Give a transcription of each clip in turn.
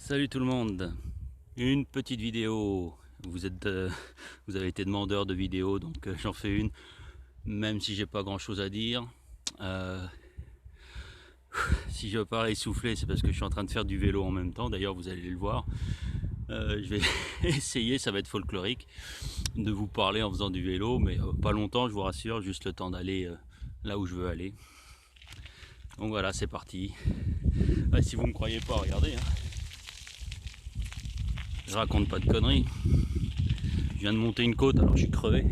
Salut tout le monde, une petite vidéo. Vous avez été demandeur de vidéos, donc j'en fais une, même si j'ai pas grand chose à dire. Si je pars essoufflé, c'est parce que je suis en train de faire du vélo en même temps. D'ailleurs, vous allez le voir. Je vais essayer, ça va être folklorique, de vous parler en faisant du vélo, mais pas longtemps, je vous rassure, juste le temps d'aller là où je veux aller. Donc voilà, c'est parti. Si vous me croyez pas, regardez. Je raconte pas de conneries. Je viens de monter une côte, alors je suis crevé.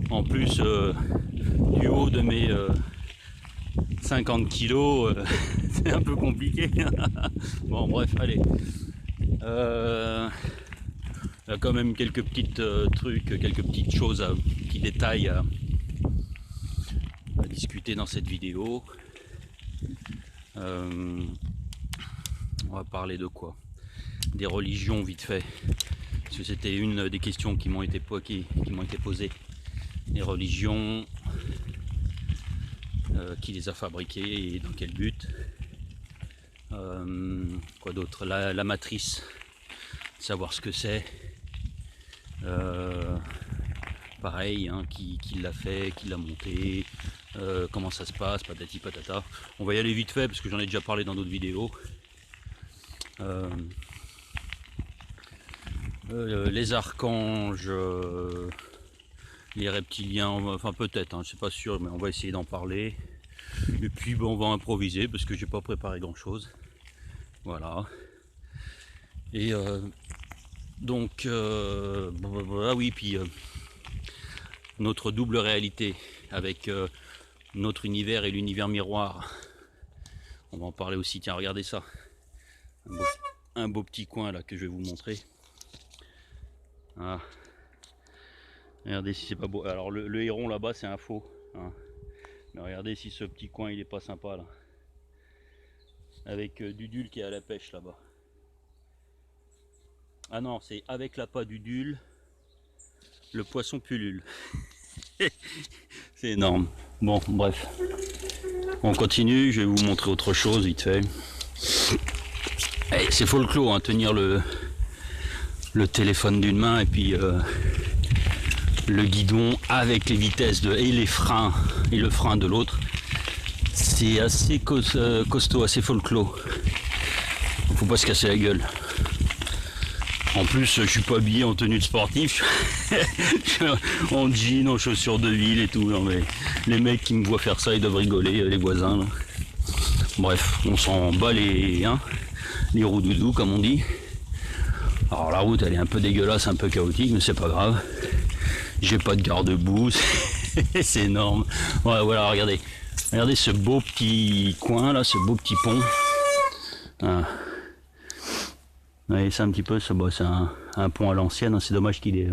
En plus, du haut de mes 50 kilos, c'est un peu compliqué. Bon, bref, allez. Il y a quand même quelques petites trucs, quelques petites choses, petits détails à discuter dans cette vidéo. On va parler de quoi? Des religions vite fait, parce que c'était une des questions qui m'ont été posées. Les religions, qui les a fabriquées et dans quel but? Quoi d'autre? La matrice, savoir ce que c'est. Pareil, hein, qui l'a fait, qui l'a monté, comment ça se passe, patati patata. On va y aller vite fait parce que j'en ai déjà parlé dans d'autres vidéos. Les archanges, les reptiliens, enfin peut-être, hein, je suis pas sûr, mais on va essayer d'en parler. Et puis bon, on va improviser parce que j'ai pas préparé grand chose. Voilà. Et donc, ah oui, puis notre double réalité avec notre univers et l'univers miroir. On va en parler aussi. Tiens, regardez ça. Un beau petit coin là que je vais vous montrer. Ah. Regardez si c'est pas beau. Alors le héron là-bas c'est un faux. Hein. Mais regardez si ce petit coin il est pas sympa là. Avec Dudule qui est à la pêche là-bas. Ah non, c'est avec l'appât Dudule, le poisson pullule. C'est énorme. Bon, bref. On continue, je vais vous montrer autre chose vite fait. Hey, c'est folklore, hein, tenir le téléphone d'une main et puis le guidon avec les vitesses et les freins et le frein de l'autre. C'est assez costaud, assez folklore. Faut pas se casser la gueule. En plus, je suis pas habillé en tenue de sportif, en jean, en chaussures de ville et tout. Non, mais les mecs qui me voient faire ça, ils doivent rigoler, les voisins. Là. Bref, on s'en bat les roues-doudous, comme on dit. Alors la route, elle est un peu dégueulasse, un peu chaotique, mais c'est pas grave. J'ai pas de garde-boue, c'est énorme. Ouais, voilà, regardez. Regardez ce beau petit coin là, ce beau petit pont. Ah. Vous voyez ça un petit peu, c'est un pont à l'ancienne, hein. C'est dommage qu'il est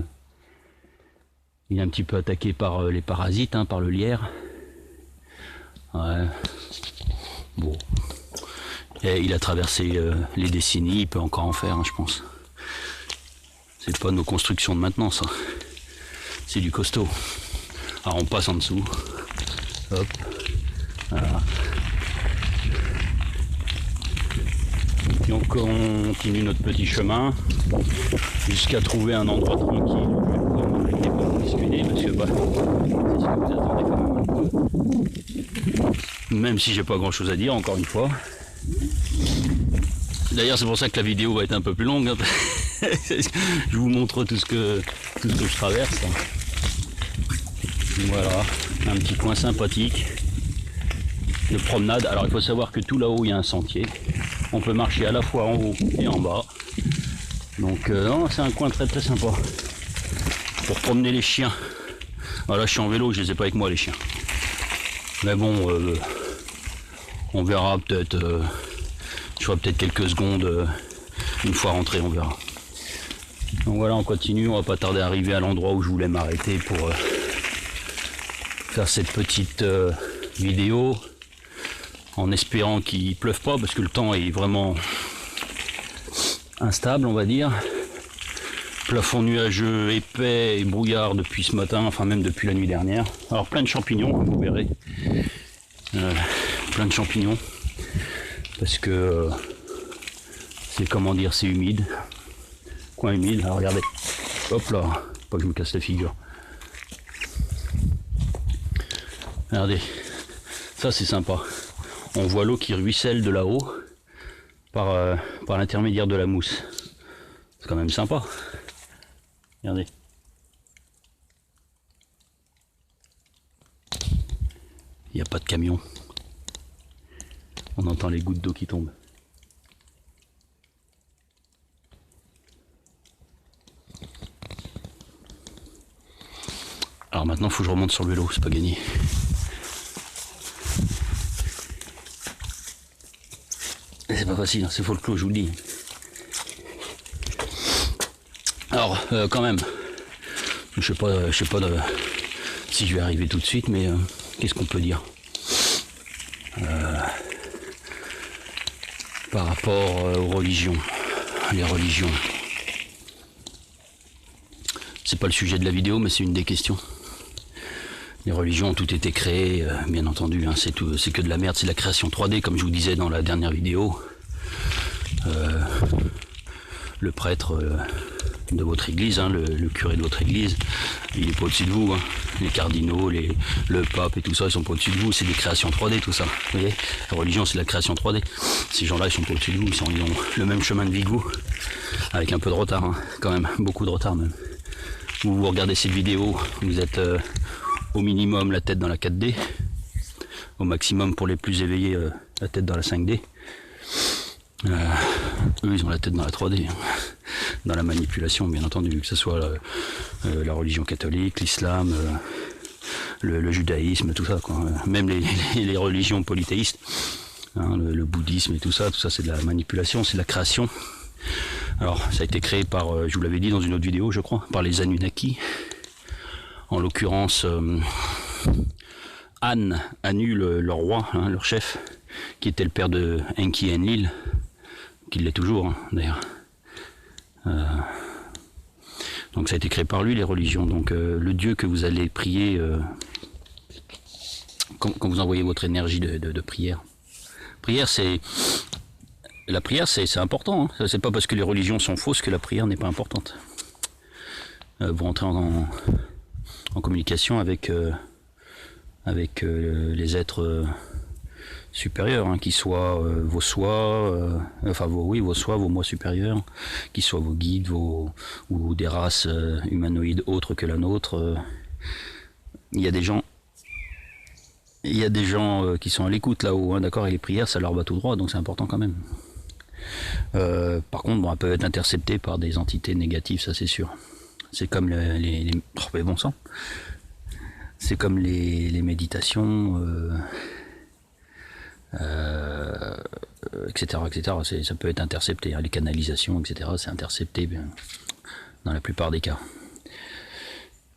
un petit peu attaqué par les parasites, hein, par le lierre. Ouais. Bon. Et il a traversé les décennies, il peut encore en faire, hein, je pense. C'est pas nos constructions de maintenant, ça. C'est du costaud. Alors on passe en dessous. Hop. Voilà. Et on continue notre petit chemin jusqu'à trouver un endroit tranquille où je vais pouvoir m'arrêter pour discuter parce que bah, c'est ce que vous attendez quand même un peu. Même si j'ai pas grand chose à dire, encore une fois. D'ailleurs c'est pour ça que la vidéo va être un peu plus longue. Hein. Je vous montre tout ce que je traverse. Voilà, un petit coin sympathique de promenade. Alors il faut savoir que tout là-haut il y a un sentier. On peut marcher à la fois en haut et en bas. Donc c'est un coin très très sympa pour promener les chiens. Voilà, je suis en vélo, je les ai pas avec moi les chiens. Mais bon, on verra peut-être. Je ferai peut-être quelques secondes une fois rentré, on verra. Donc voilà, on continue, on va pas tarder à arriver à l'endroit où je voulais m'arrêter pour faire cette petite vidéo. En espérant qu'il pleuve pas parce que le temps est vraiment instable, on va dire. Plafond nuageux, épais et brouillard depuis ce matin, enfin même depuis la nuit dernière. Alors plein de champignons, vous verrez. Plein de champignons. Parce que C'est comment dire, c'est humide. Coin humide, alors regardez. Hop là, pas que je me casse la figure. Regardez, ça c'est sympa. On voit l'eau qui ruisselle de là-haut par l'intermédiaire de la mousse. C'est quand même sympa. Regardez. Il n'y a pas de camion. On entend les gouttes d'eau qui tombent. Alors maintenant, il faut que je remonte sur le vélo, c'est pas gagné. C'est pas facile, hein, c'est folklore, je vous le dis. Alors, quand même, je sais pas si je vais arriver tout de suite, mais qu'est-ce qu'on peut dire par rapport aux religions, les religions. C'est pas le sujet de la vidéo, mais c'est une des questions. Les religions ont tout été créées, bien entendu, hein, c'est que de la merde, c'est de la création 3D, comme je vous disais dans la dernière vidéo. Le prêtre de votre église, hein, le curé de votre église, il est pas au-dessus de vous. Hein. Les cardinaux, le pape et tout ça, ils sont pas au-dessus de vous. C'est des créations 3D, tout ça. Vous voyez, la religion, c'est de la création 3D. Ces gens-là, ils sont pas au-dessus de vous. Ils ont le même chemin de vie que vous, avec un peu de retard, hein, quand même, beaucoup de retard même. Vous regardez cette vidéo, vous êtes au minimum la tête dans la 4D, au maximum pour les plus éveillés la tête dans la 5D. Eux ils ont la tête dans la 3D, hein. Dans la manipulation bien entendu, que ce soit la religion catholique, l'islam, le judaïsme, tout ça quoi. Même les religions polythéistes, hein, le bouddhisme et tout ça c'est de la manipulation, c'est de la création. Alors ça a été créé par, je vous l'avais dit dans une autre vidéo je crois, par les Anunnaki. En l'occurrence Anu, leur roi, hein, leur chef, qui était le père de Enki Enlil, qui l'est toujours hein, d'ailleurs. Donc ça a été créé par lui les religions. Donc le Dieu que vous allez prier quand vous envoyez votre énergie de prière. La prière c'est important. Hein. C'est pas parce que les religions sont fausses que la prière n'est pas importante. Vous rentrez en communication avec les êtres supérieurs, hein, qui soient vos soins, vos soins, vos moi supérieurs, qui soient vos guides, ou des races humanoïdes autres que la nôtre. Il y a des gens qui sont à l'écoute là-haut, hein, d'accord, et les prières ça leur va tout droit, donc c'est important quand même. Par contre, bon, elles peuvent être interceptées par des entités négatives, ça c'est sûr. C'est comme mais bon sang. C'est comme les méditations, etc. Ça peut être intercepté, hein, les canalisations, etc. C'est intercepté bien, dans la plupart des cas.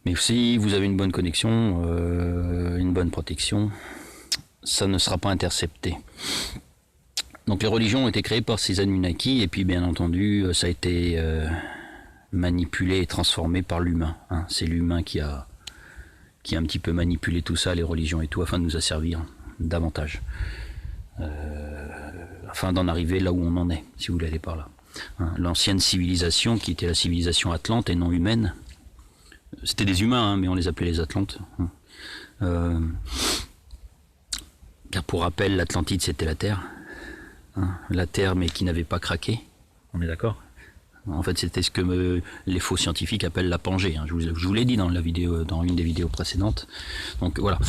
Mais si vous avez une bonne connexion, une bonne protection, ça ne sera pas intercepté. Donc les religions ont été créées par ces Anunnaki, et puis bien entendu, ça a été manipulé et transformé par l'humain. Hein. C'est l'humain qui a un petit peu manipulé tout ça, les religions et tout, afin de nous asservir davantage. Afin d'en arriver là où on en est, si vous voulez aller par là. Hein. L'ancienne civilisation, qui était la civilisation atlante et non humaine, c'était des humains, hein, mais on les appelait les Atlantes. Hein. Car pour rappel, l'Atlantide c'était la Terre. Hein. La Terre, mais qui n'avait pas craqué. On est d'accord ? En fait, c'était ce que les faux scientifiques appellent la Pangée. Hein. Je vous l'ai dit dans la vidéo, dans une des vidéos précédentes. Donc voilà.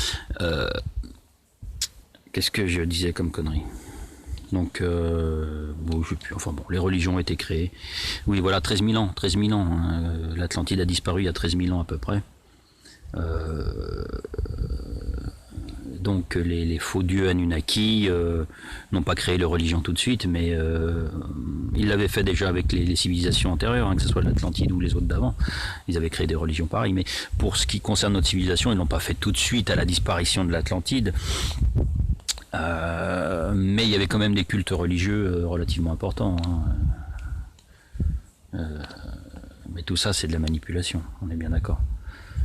Qu'est-ce que je disais comme connerie ? Donc, bon, je sais plus. Enfin bon, les religions ont été créées. Oui, voilà, 13 000 ans. 13 000 ans. Hein. L'Atlantide a disparu il y a 13 000 ans à peu près. Donc les faux dieux Anunnaki n'ont pas créé leur religion tout de suite, mais ils l'avaient fait déjà avec les civilisations antérieures, hein, que ce soit l'Atlantide ou les autres d'avant. Ils avaient créé des religions pareilles, mais pour ce qui concerne notre civilisation, ils l'ont pas fait tout de suite à la disparition de l'Atlantide. Mais il y avait quand même des cultes religieux relativement importants. Hein. Mais tout ça, c'est de la manipulation, on est bien d'accord.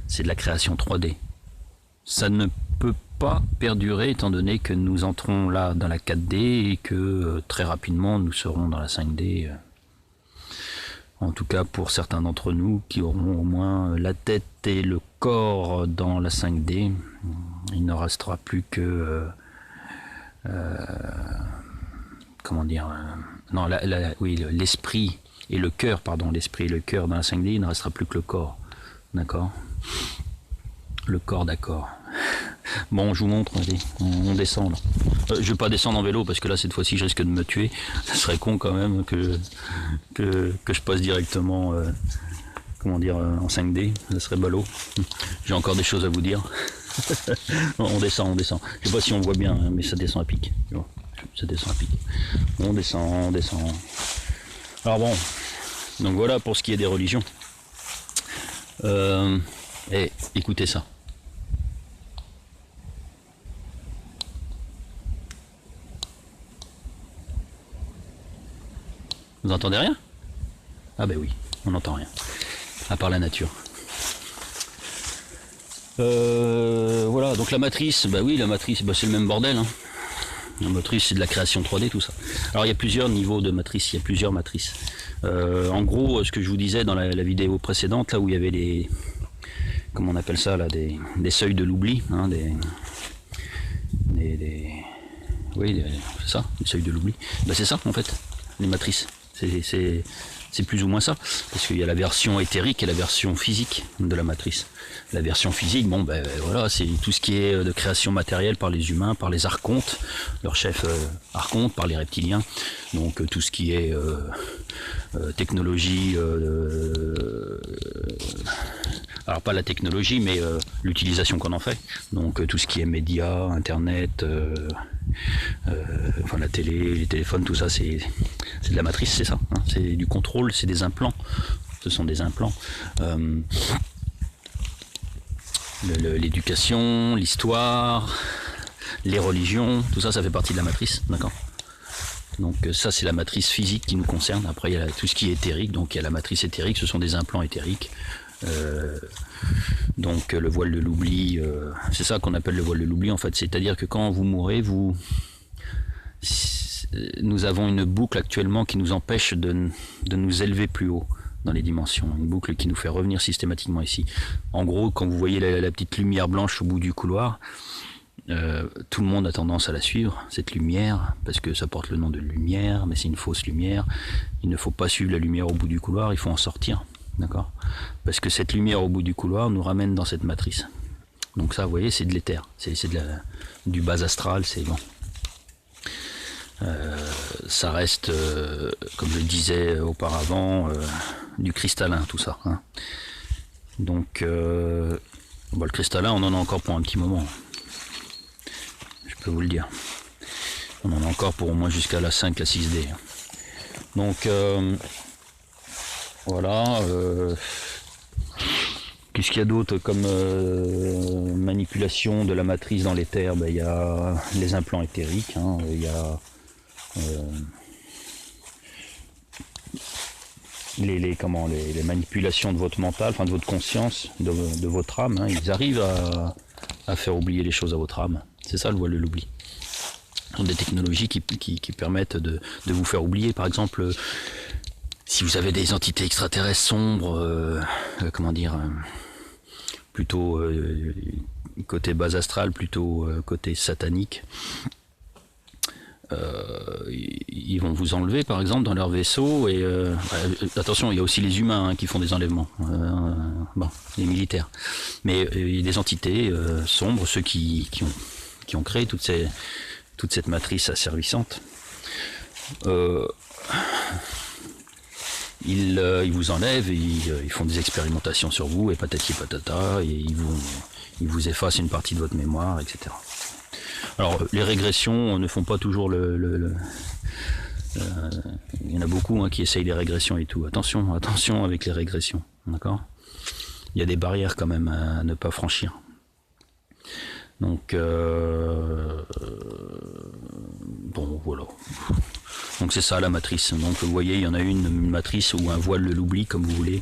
C'est de la création 3D. Ça ne peut pas perdurer étant donné que nous entrons là dans la 4D et que très rapidement nous serons dans la 5D. En tout cas pour certains d'entre nous qui auront au moins la tête et le corps dans la 5D, il ne restera plus que comment dire non oui l'esprit et le cœur, pardon, l'esprit et le cœur dans la 5D, il ne restera plus que le corps, d'accord, le corps, d'accord. Bon, je vous montre, allez, on descend là. Je vais pas descendre en vélo parce que là cette fois-ci je risque de me tuer. Ça serait con quand même que je passe directement comment dire en 5D, ça serait ballot. J'ai encore des choses à vous dire. On descend. Je sais pas si on voit bien, hein, mais ça descend à pic. Ça descend à pic. On descend. Alors bon, donc voilà pour ce qui est des religions. Écoutez ça. Vous entendez rien? Ah ben oui, on n'entend rien. À part la nature. Voilà, donc la matrice, bah oui, la matrice, bah c'est le même bordel. Hein. La matrice, c'est de la création 3D, tout ça. Alors il y a plusieurs niveaux de matrice, il y a plusieurs matrices. En gros, ce que je vous disais dans la vidéo précédente, là où il y avait les... Comment on appelle ça, là, des seuils de l'oubli, hein, oui, c'est ça, les seuils de l'oubli. Bah c'est ça, en fait, les matrices. C'est plus ou moins ça, parce qu'il y a la version éthérique et la version physique de la matrice. La version physique, bon ben voilà, c'est tout ce qui est de création matérielle par les humains, par les archontes, leur chef archonte, par les reptiliens, donc tout ce qui est technologie, alors pas la technologie, mais l'utilisation qu'on en fait, donc tout ce qui est médias, internet, enfin la télé, les téléphones, tout ça, c'est de la matrice, c'est ça, hein, c'est du contrôle, c'est des implants, ce sont des implants. L'éducation, l'histoire, les religions, tout ça, ça fait partie de la matrice, d'accord. Donc ça, c'est la matrice physique qui nous concerne. Après, il y a tout ce qui est éthérique, donc il y a la matrice éthérique, ce sont des implants éthériques. Donc le voile de l'oubli, c'est ça qu'on appelle le voile de l'oubli en fait, c'est-à-dire que quand vous mourrez, nous avons une boucle actuellement qui nous empêche de nous élever plus haut dans les dimensions, une boucle qui nous fait revenir systématiquement ici. En gros, quand vous voyez la petite lumière blanche au bout du couloir, tout le monde a tendance à la suivre, cette lumière, parce que ça porte le nom de lumière, mais c'est une fausse lumière. Il ne faut pas suivre la lumière au bout du couloir, il faut en sortir, d'accord? Parce que cette lumière au bout du couloir nous ramène dans cette matrice. Donc ça, vous voyez, c'est de l'éther, c'est du bas astral, c'est bon. Ça reste, comme je le disais auparavant, du cristallin, tout ça. Hein. Donc, le cristallin, on en a encore pour un petit moment. Je peux vous le dire. On en a encore pour au moins jusqu'à la 5, la 6D. Donc, voilà. Qu'est-ce qu'il y a d'autre comme manipulation de la matrice dans l'éther? Il y a les implants éthériques, hein, il y a les manipulations de votre mental, enfin de votre conscience, de votre âme, hein, ils arrivent à faire oublier les choses à votre âme. C'est ça le voile de l'oubli. Ce sont des technologies qui permettent de vous faire oublier. Par exemple, si vous avez des entités extraterrestres sombres, plutôt côté bas astral, plutôt côté satanique, ils vont vous enlever par exemple dans leur vaisseau et attention, il y a aussi les humains hein, qui font des enlèvements, les militaires, mais il y a des entités sombres, ceux qui ont créé toute cette matrice asservissante. Ils vous enlèvent, ils font des expérimentations sur vous et patati patata, et ils vous effacent une partie de votre mémoire, etc. Alors les régressions ne font pas toujours il y en a beaucoup hein, qui essayent des régressions et tout. Attention avec les régressions, d'accord? Il y a des barrières quand même à ne pas franchir. Donc bon voilà. Donc c'est ça la matrice. Donc vous voyez, il y en a une matrice ou un voile de l'oubli, comme vous voulez,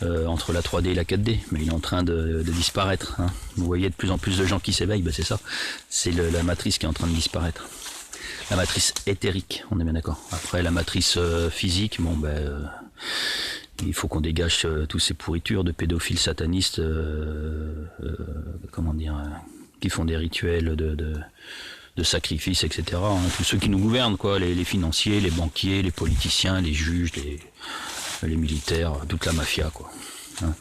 entre la 3D et la 4D, mais il est en train de disparaître. Hein. Vous voyez de plus en plus de gens qui s'éveillent, ben c'est ça. C'est la matrice qui est en train de disparaître. La matrice éthérique, on est bien d'accord. Après la matrice physique, bon ben il faut qu'on dégage tous ces pourritures de pédophiles satanistes, comment dire, qui font des rituels de sacrifices, etc. Hein. Tous ceux qui nous gouvernent, quoi, les financiers, les banquiers, les politiciens, les juges, les militaires, toute la mafia, quoi. Hein.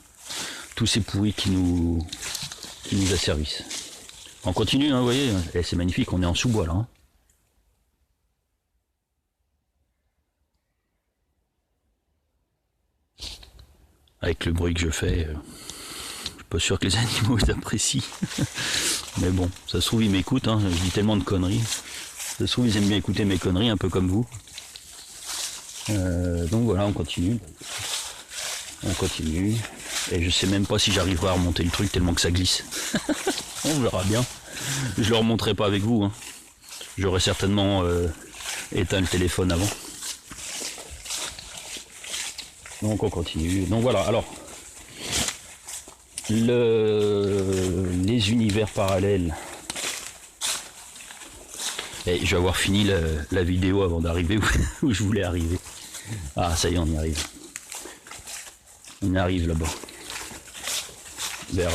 Tous ces pourris qui nous asservissent. On continue, hein, vous voyez, et c'est magnifique, on est en sous-bois là. Hein. Avec le bruit que je fais, je suis pas sûr que les animaux ils apprécient. Mais bon, ça se trouve ils m'écoutent, hein, je dis tellement de conneries. Ça se trouve ils aiment bien écouter mes conneries, un peu comme vous. Donc voilà, on continue. On continue. Et je sais même pas si j'arriverai à remonter le truc tellement que ça glisse. On verra bien. Je le remonterai pas avec vous. Hein. J'aurais certainement éteint le téléphone avant. Donc on continue. Donc voilà, alors les univers parallèles. Et je vais avoir fini la vidéo avant d'arriver où je voulais arriver. Ah ça y est, on y arrive. On arrive là-bas. Vers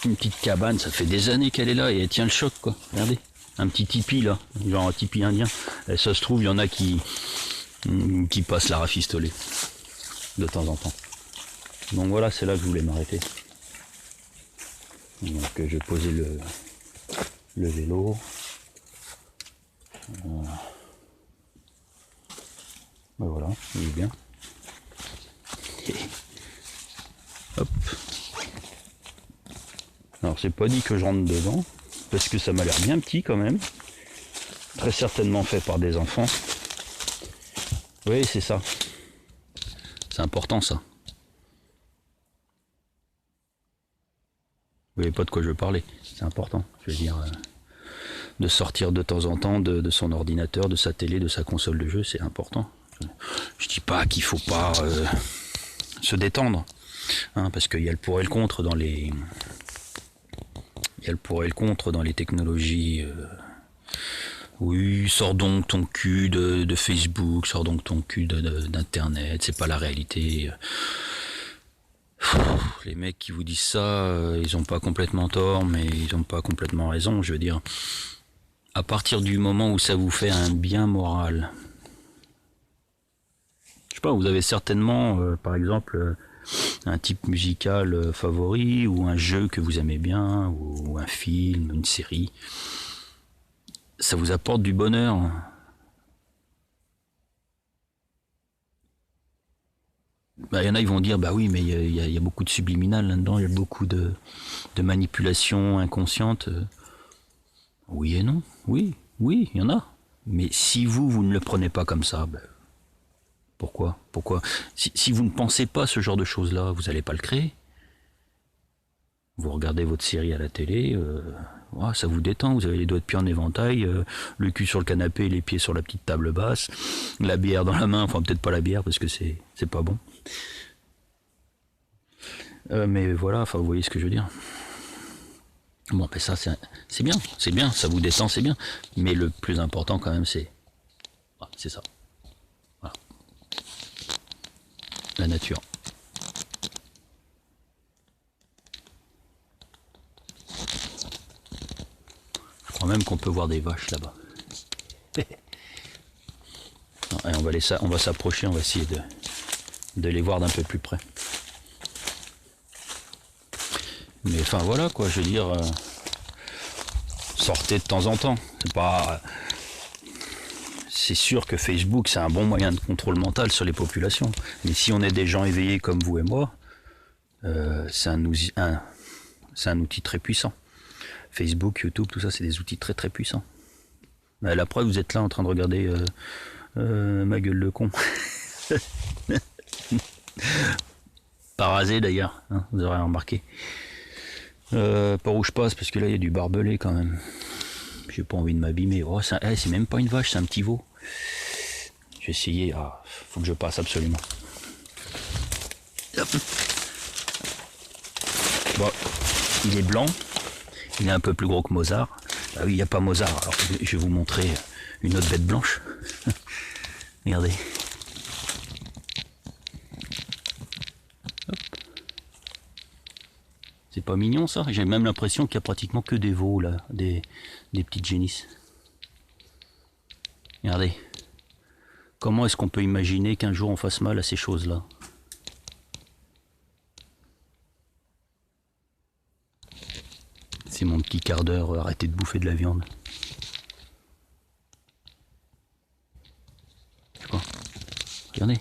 une petite cabane, ça fait des années qu'elle est là et elle tient le choc quoi. Regardez, un petit tipi là, genre un tipi indien. Et ça se trouve, il y en a qui passent la rafistoler de temps en temps. Donc voilà, c'est là que je voulais m'arrêter. Donc je vais poser le vélo. Ben voilà, il est bien. Et hop. Alors c'est pas dit que je rentre dedans, parce que ça m'a l'air bien petit quand même. Très certainement fait par des enfants. Oui, c'est ça. C'est important ça. Vous voyez pas de quoi je veux parler. C'est important. Je veux dire, de sortir de temps en temps de son ordinateur, de sa télé, de sa console de jeu, c'est important. Je dis pas qu'il faut pas se détendre, hein, parce qu'il y a le pour et le contre dans les... Il y a le pour et le contre dans les technologies. Oui, sors donc ton cul de Facebook, sors donc ton cul d'internet, c'est pas la réalité. Les mecs qui vous disent ça, ils ont pas complètement tort, mais ils ont pas complètement raison. Je veux dire, à partir du moment où ça vous fait un bien moral, je sais pas, vous avez certainement, par exemple, un type musical favori, ou un jeu que vous aimez bien, ou un film, une série. Ça vous apporte du bonheur. Bah, y en a, ils vont dire, bah oui, mais il y a beaucoup de subliminal là-dedans, il y a beaucoup de manipulation inconsciente. Oui et non, oui, il y en a. Mais si vous ne le prenez pas comme ça, bah, pourquoi si vous ne pensez pas ce genre de choses-là, vous n'allez pas le créer. Vous regardez votre série à la télé, ça vous détend, vous avez les doigts de pied en éventail, le cul sur le canapé, les pieds sur la petite table basse, la bière dans la main, enfin peut-être pas la bière parce que c'est pas bon. Mais voilà, enfin vous voyez ce que je veux dire. Bon, ben ça c'est bien, ça vous détend, c'est bien. Mais le plus important quand même c'est ça. Voilà. La nature. Je crois même qu'on peut voir des vaches là-bas. On va s'approcher, on va essayer de les voir d'un peu plus près. Mais enfin voilà quoi, je veux dire, sortez de temps en temps. C'est sûr que Facebook c'est un bon moyen de contrôle mental sur les populations. Mais si on est des gens éveillés comme vous et moi, c'est un outil très puissant. Facebook, YouTube, tout ça, c'est des outils très très puissants. La preuve, vous êtes là en train de regarder ma gueule de con. Pas rasé d'ailleurs, hein, vous aurez remarqué. Par où je passe, parce que là il y a du barbelé quand même. J'ai pas envie de m'abîmer. Oh, c'est même pas une vache, c'est un petit veau. Je vais essayer. Ah, faut que je passe absolument. Hop. Bon, il est blanc. Il est un peu plus gros que Mozart. Ah oui, il n'y a pas Mozart. Alors, je vais vous montrer une autre bête blanche. Regardez. Hop. C'est pas mignon ça? J'ai même l'impression qu'il n'y a pratiquement que des veaux là, des petites génisses. Regardez. Comment est-ce qu'on peut imaginer qu'un jour on fasse mal à ces choses-là? C'est mon petit quart d'heure, arrêtez de bouffer de la viande. Je crois. Regardez.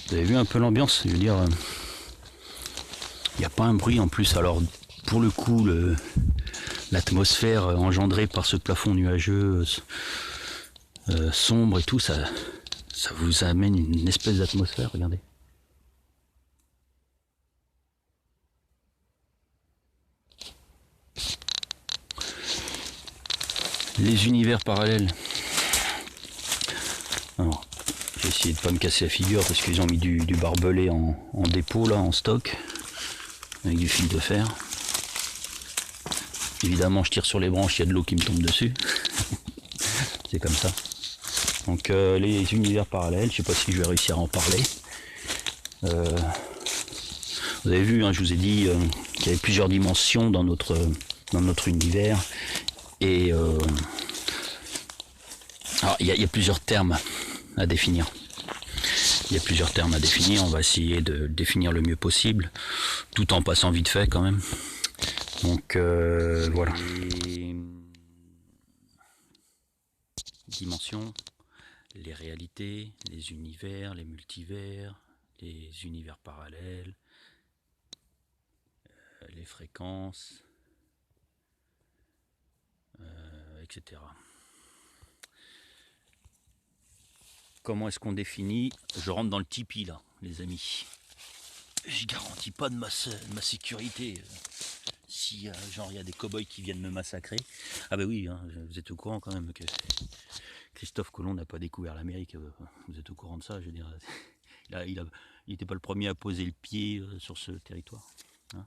Vous avez vu un peu l'ambiance? Je veux dire, il n'y a pas un bruit en plus. Alors, pour le coup, l'atmosphère engendrée par ce plafond nuageux sombre et tout, ça vous amène une espèce d'atmosphère, regardez. Les univers parallèles. Alors, j'ai essayé de pas me casser la figure parce qu'ils ont mis du barbelé en dépôt là, en stock, avec du fil de fer. Évidemment, je tire sur les branches, il y a de l'eau qui me tombe dessus. C'est comme ça. Donc les univers parallèles, je sais pas si je vais réussir à en parler. Vous avez vu, hein, je vous ai dit qu'il y avait plusieurs dimensions dans notre univers. Et alors, il y a plusieurs termes à définir. Il y a plusieurs termes à définir. On va essayer de définir le mieux possible, tout en passant vite fait quand même. Donc voilà. Les dimensions, les réalités, les univers, les multivers, les univers parallèles, les fréquences, etc. Comment est-ce qu'on définit? Je rentre dans le Tipeee là, les amis. Je garantis pas de ma sécurité. Si genre il y a des cow-boys qui viennent me massacrer. Ah bah oui, hein, vous êtes au courant quand même que Christophe Colomb n'a pas découvert l'Amérique. Vous êtes au courant de ça, je veux dire. Il n'était pas le premier à poser le pied sur ce territoire. Hein.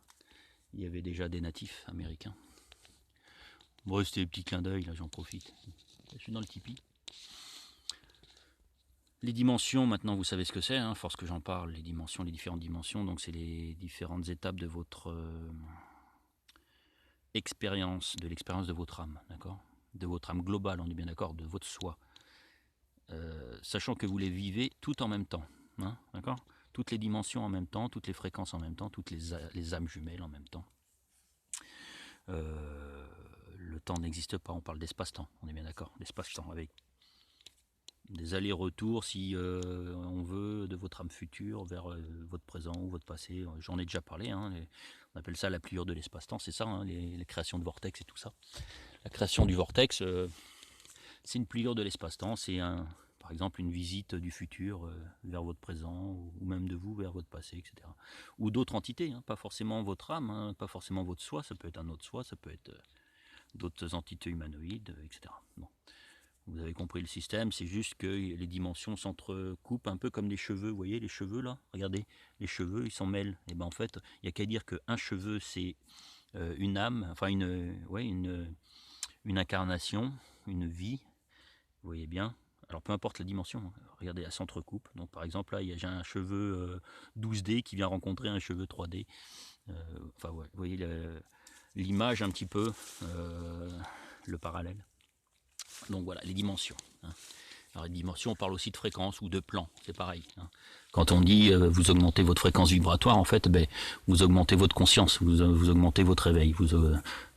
Il y avait déjà des natifs américains. Bon, c'était des petits clins d'œil, là j'en profite. Je suis dans le Tipeee. Les dimensions, maintenant vous savez ce que c'est, hein, force que j'en parle, les dimensions, les différentes dimensions, donc c'est les différentes étapes de votre expérience, de l'expérience de votre âme, d'accord? De votre âme globale, on est bien d'accord, de votre soi. Sachant que vous les vivez tout en même temps, hein, d'accord? Toutes les dimensions en même temps, toutes les fréquences en même temps, toutes les âmes jumelles en même temps. Le temps n'existe pas, on parle d'espace-temps, on est bien d'accord, l'espace-temps avec des allers-retours si on veut de votre âme future vers votre présent ou votre passé. J'en ai déjà parlé, hein, on appelle ça la pliure de l'espace-temps, c'est ça, hein, les créations de vortex et tout ça. La création du vortex, c'est une pliure de l'espace-temps, c'est par exemple une visite du futur vers votre présent ou même de vous vers votre passé, etc. Ou d'autres entités, hein, pas forcément votre âme, hein, pas forcément votre soi, ça peut être un autre soi, ça peut être d'autres entités humanoïdes, etc. Bon. Vous avez compris le système, c'est juste que les dimensions s'entrecoupent un peu comme les cheveux, vous voyez les cheveux là, regardez, les cheveux ils s'en mêlent, et ben en fait il n'y a qu'à dire qu'un cheveu c'est une âme, enfin une incarnation, une vie, vous voyez bien, alors peu importe la dimension, regardez, elle s'entrecoupe, donc par exemple là j'ai un cheveu 12D qui vient rencontrer un cheveu 3D, enfin ouais, vous voyez l'image un petit peu, le parallèle. Donc voilà, les dimensions. Hein. Alors les dimensions, on parle aussi de fréquence ou de plan, c'est pareil. Hein. Quand on dit vous augmentez votre fréquence vibratoire, en fait, vous augmentez votre conscience, vous augmentez votre réveil,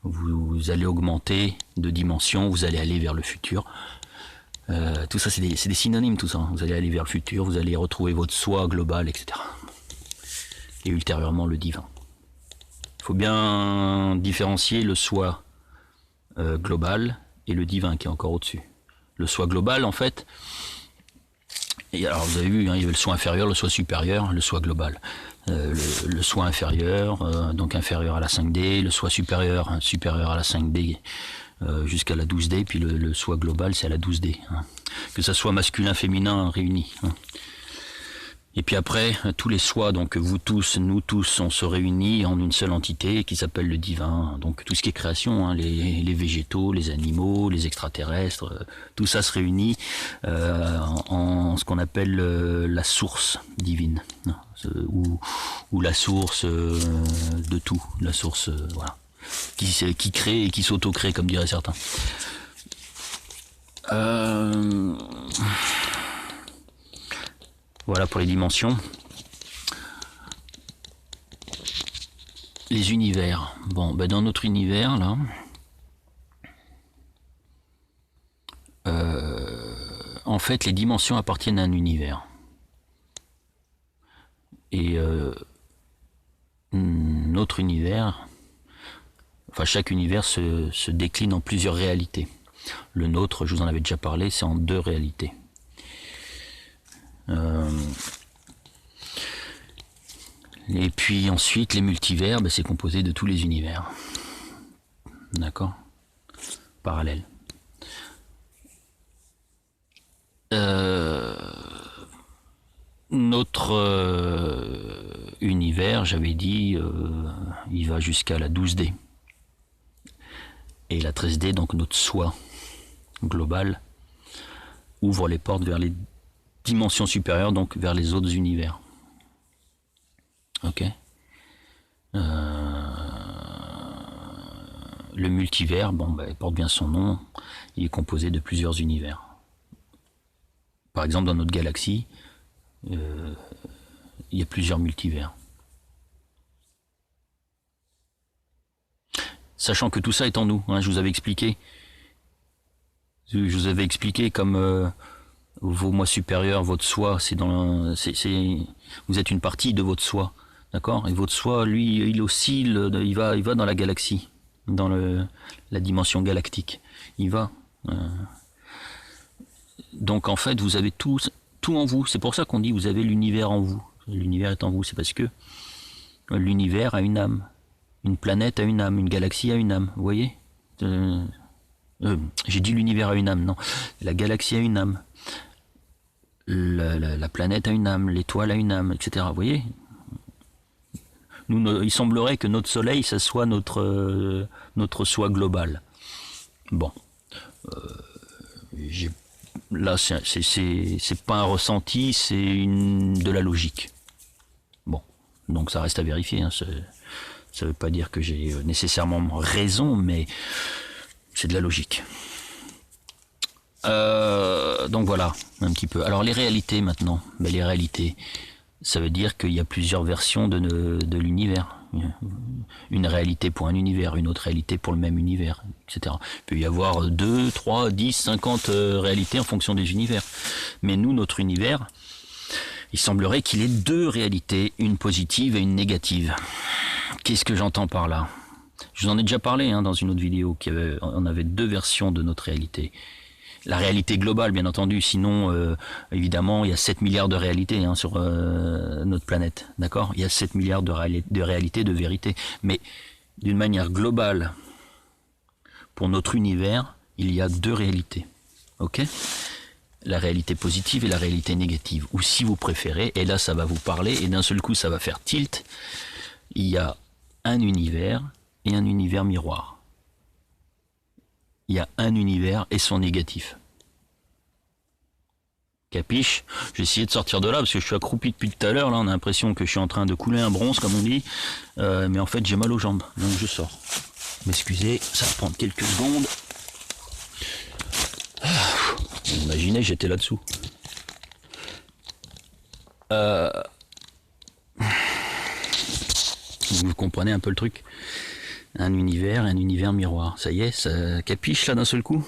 vous allez augmenter de dimension, vous allez aller vers le futur. Tout ça, c'est des synonymes, tout ça. Hein. Vous allez aller vers le futur, vous allez retrouver votre soi global, etc. Et ultérieurement, le divin. Il faut bien différencier le soi global et le divin qui est encore au-dessus. Le soi global, en fait, et alors vous avez vu, hein, il y avait le soi inférieur, le soi supérieur, le soi global. Le soi inférieur, donc inférieur à la 5D, le soi supérieur, supérieur à la 5D, jusqu'à la 12D, puis le soi global c'est à la 12D, hein. Que ça soit masculin, féminin réunis, hein. Et puis après, tous les sois, donc vous tous, nous tous, on se réunit en une seule entité qui s'appelle le divin. Donc tout ce qui est création, hein, les végétaux, les animaux, les extraterrestres, tout ça se réunit en ce qu'on appelle la source divine, hein, ou la source de tout, la source, voilà, qui crée et qui s'auto-crée, comme diraient certains. Voilà pour les dimensions. Les univers. Bon, ben dans notre univers, là, en fait, les dimensions appartiennent à un univers. Et notre univers, enfin chaque univers se décline en plusieurs réalités. Le nôtre, je vous en avais déjà parlé, c'est en 2 réalités. Et puis ensuite, les multivers, ben, c'est composé de tous les univers. D'accord ? Parallèle. Notre univers, j'avais dit, il va jusqu'à la 12D. Et la 13D, donc notre soi global, ouvre les portes vers les dimensions supérieures, donc vers les autres univers. Ok. Le multivers, bon, bah, il porte bien son nom, il est composé de plusieurs univers. Par exemple, dans notre galaxie, il y a plusieurs multivers. Sachant que tout ça est en nous, hein, je vous avais expliqué. Je vous avais expliqué comme vos moi supérieurs, votre soi, vous êtes une partie de votre soi, d'accord ? Et votre soi, lui, il oscille, il va dans la galaxie, dans la dimension galactique. Il va. Donc en fait, vous avez tout en vous. C'est pour ça qu'on dit vous avez l'univers en vous. L'univers est en vous, c'est parce que l'univers a une âme. Une planète a une âme, une galaxie a une âme, vous voyez ? J'ai dit l'univers a une âme, non. La galaxie a une âme. La planète a une âme, l'étoile a une âme, etc. Vous voyez ? Il semblerait que notre soleil, ça soit notre soi global. Bon. Là, c'est pas un ressenti, c'est de la logique. Bon. Donc ça reste à vérifier, hein. Ça veut pas dire que j'ai nécessairement raison, mais c'est de la logique. Donc voilà, un petit peu. Alors les réalités maintenant, ben, les réalités, ça veut dire qu'il y a plusieurs versions de l'univers. Une réalité pour un univers, une autre réalité pour le même univers, etc. Il peut y avoir 2, 3, 10, 50 réalités en fonction des univers. Mais nous, notre univers, il semblerait qu'il ait 2 réalités, une positive et une négative. Qu'est-ce que j'entends par là ? Je vous en ai déjà parlé dans une autre vidéo, on avait 2 versions de notre réalité. La réalité globale, bien entendu, sinon, évidemment, il y a 7 milliards de réalités sur notre planète, d'accord ? Il y a 7 milliards de réalités, de vérités. Mais d'une manière globale, pour notre univers, il y a 2 réalités, ok ? La réalité positive et la réalité négative. Ou si vous préférez, et là ça va vous parler, et d'un seul coup ça va faire tilt, il y a un univers et un univers miroir. Il y a un univers et son négatif. Capiche ? J'ai essayé de sortir de là parce que je suis accroupi depuis tout à l'heure. Là, on a l'impression que je suis en train de couler un bronze, comme on dit. Mais en fait, j'ai mal aux jambes. Donc je sors. M'excusez, ça va prendre quelques secondes. Imaginez, j'étais là-dessous. Vous comprenez un peu le truc ? Un univers miroir. Ça y est, ça capiche là d'un seul coup.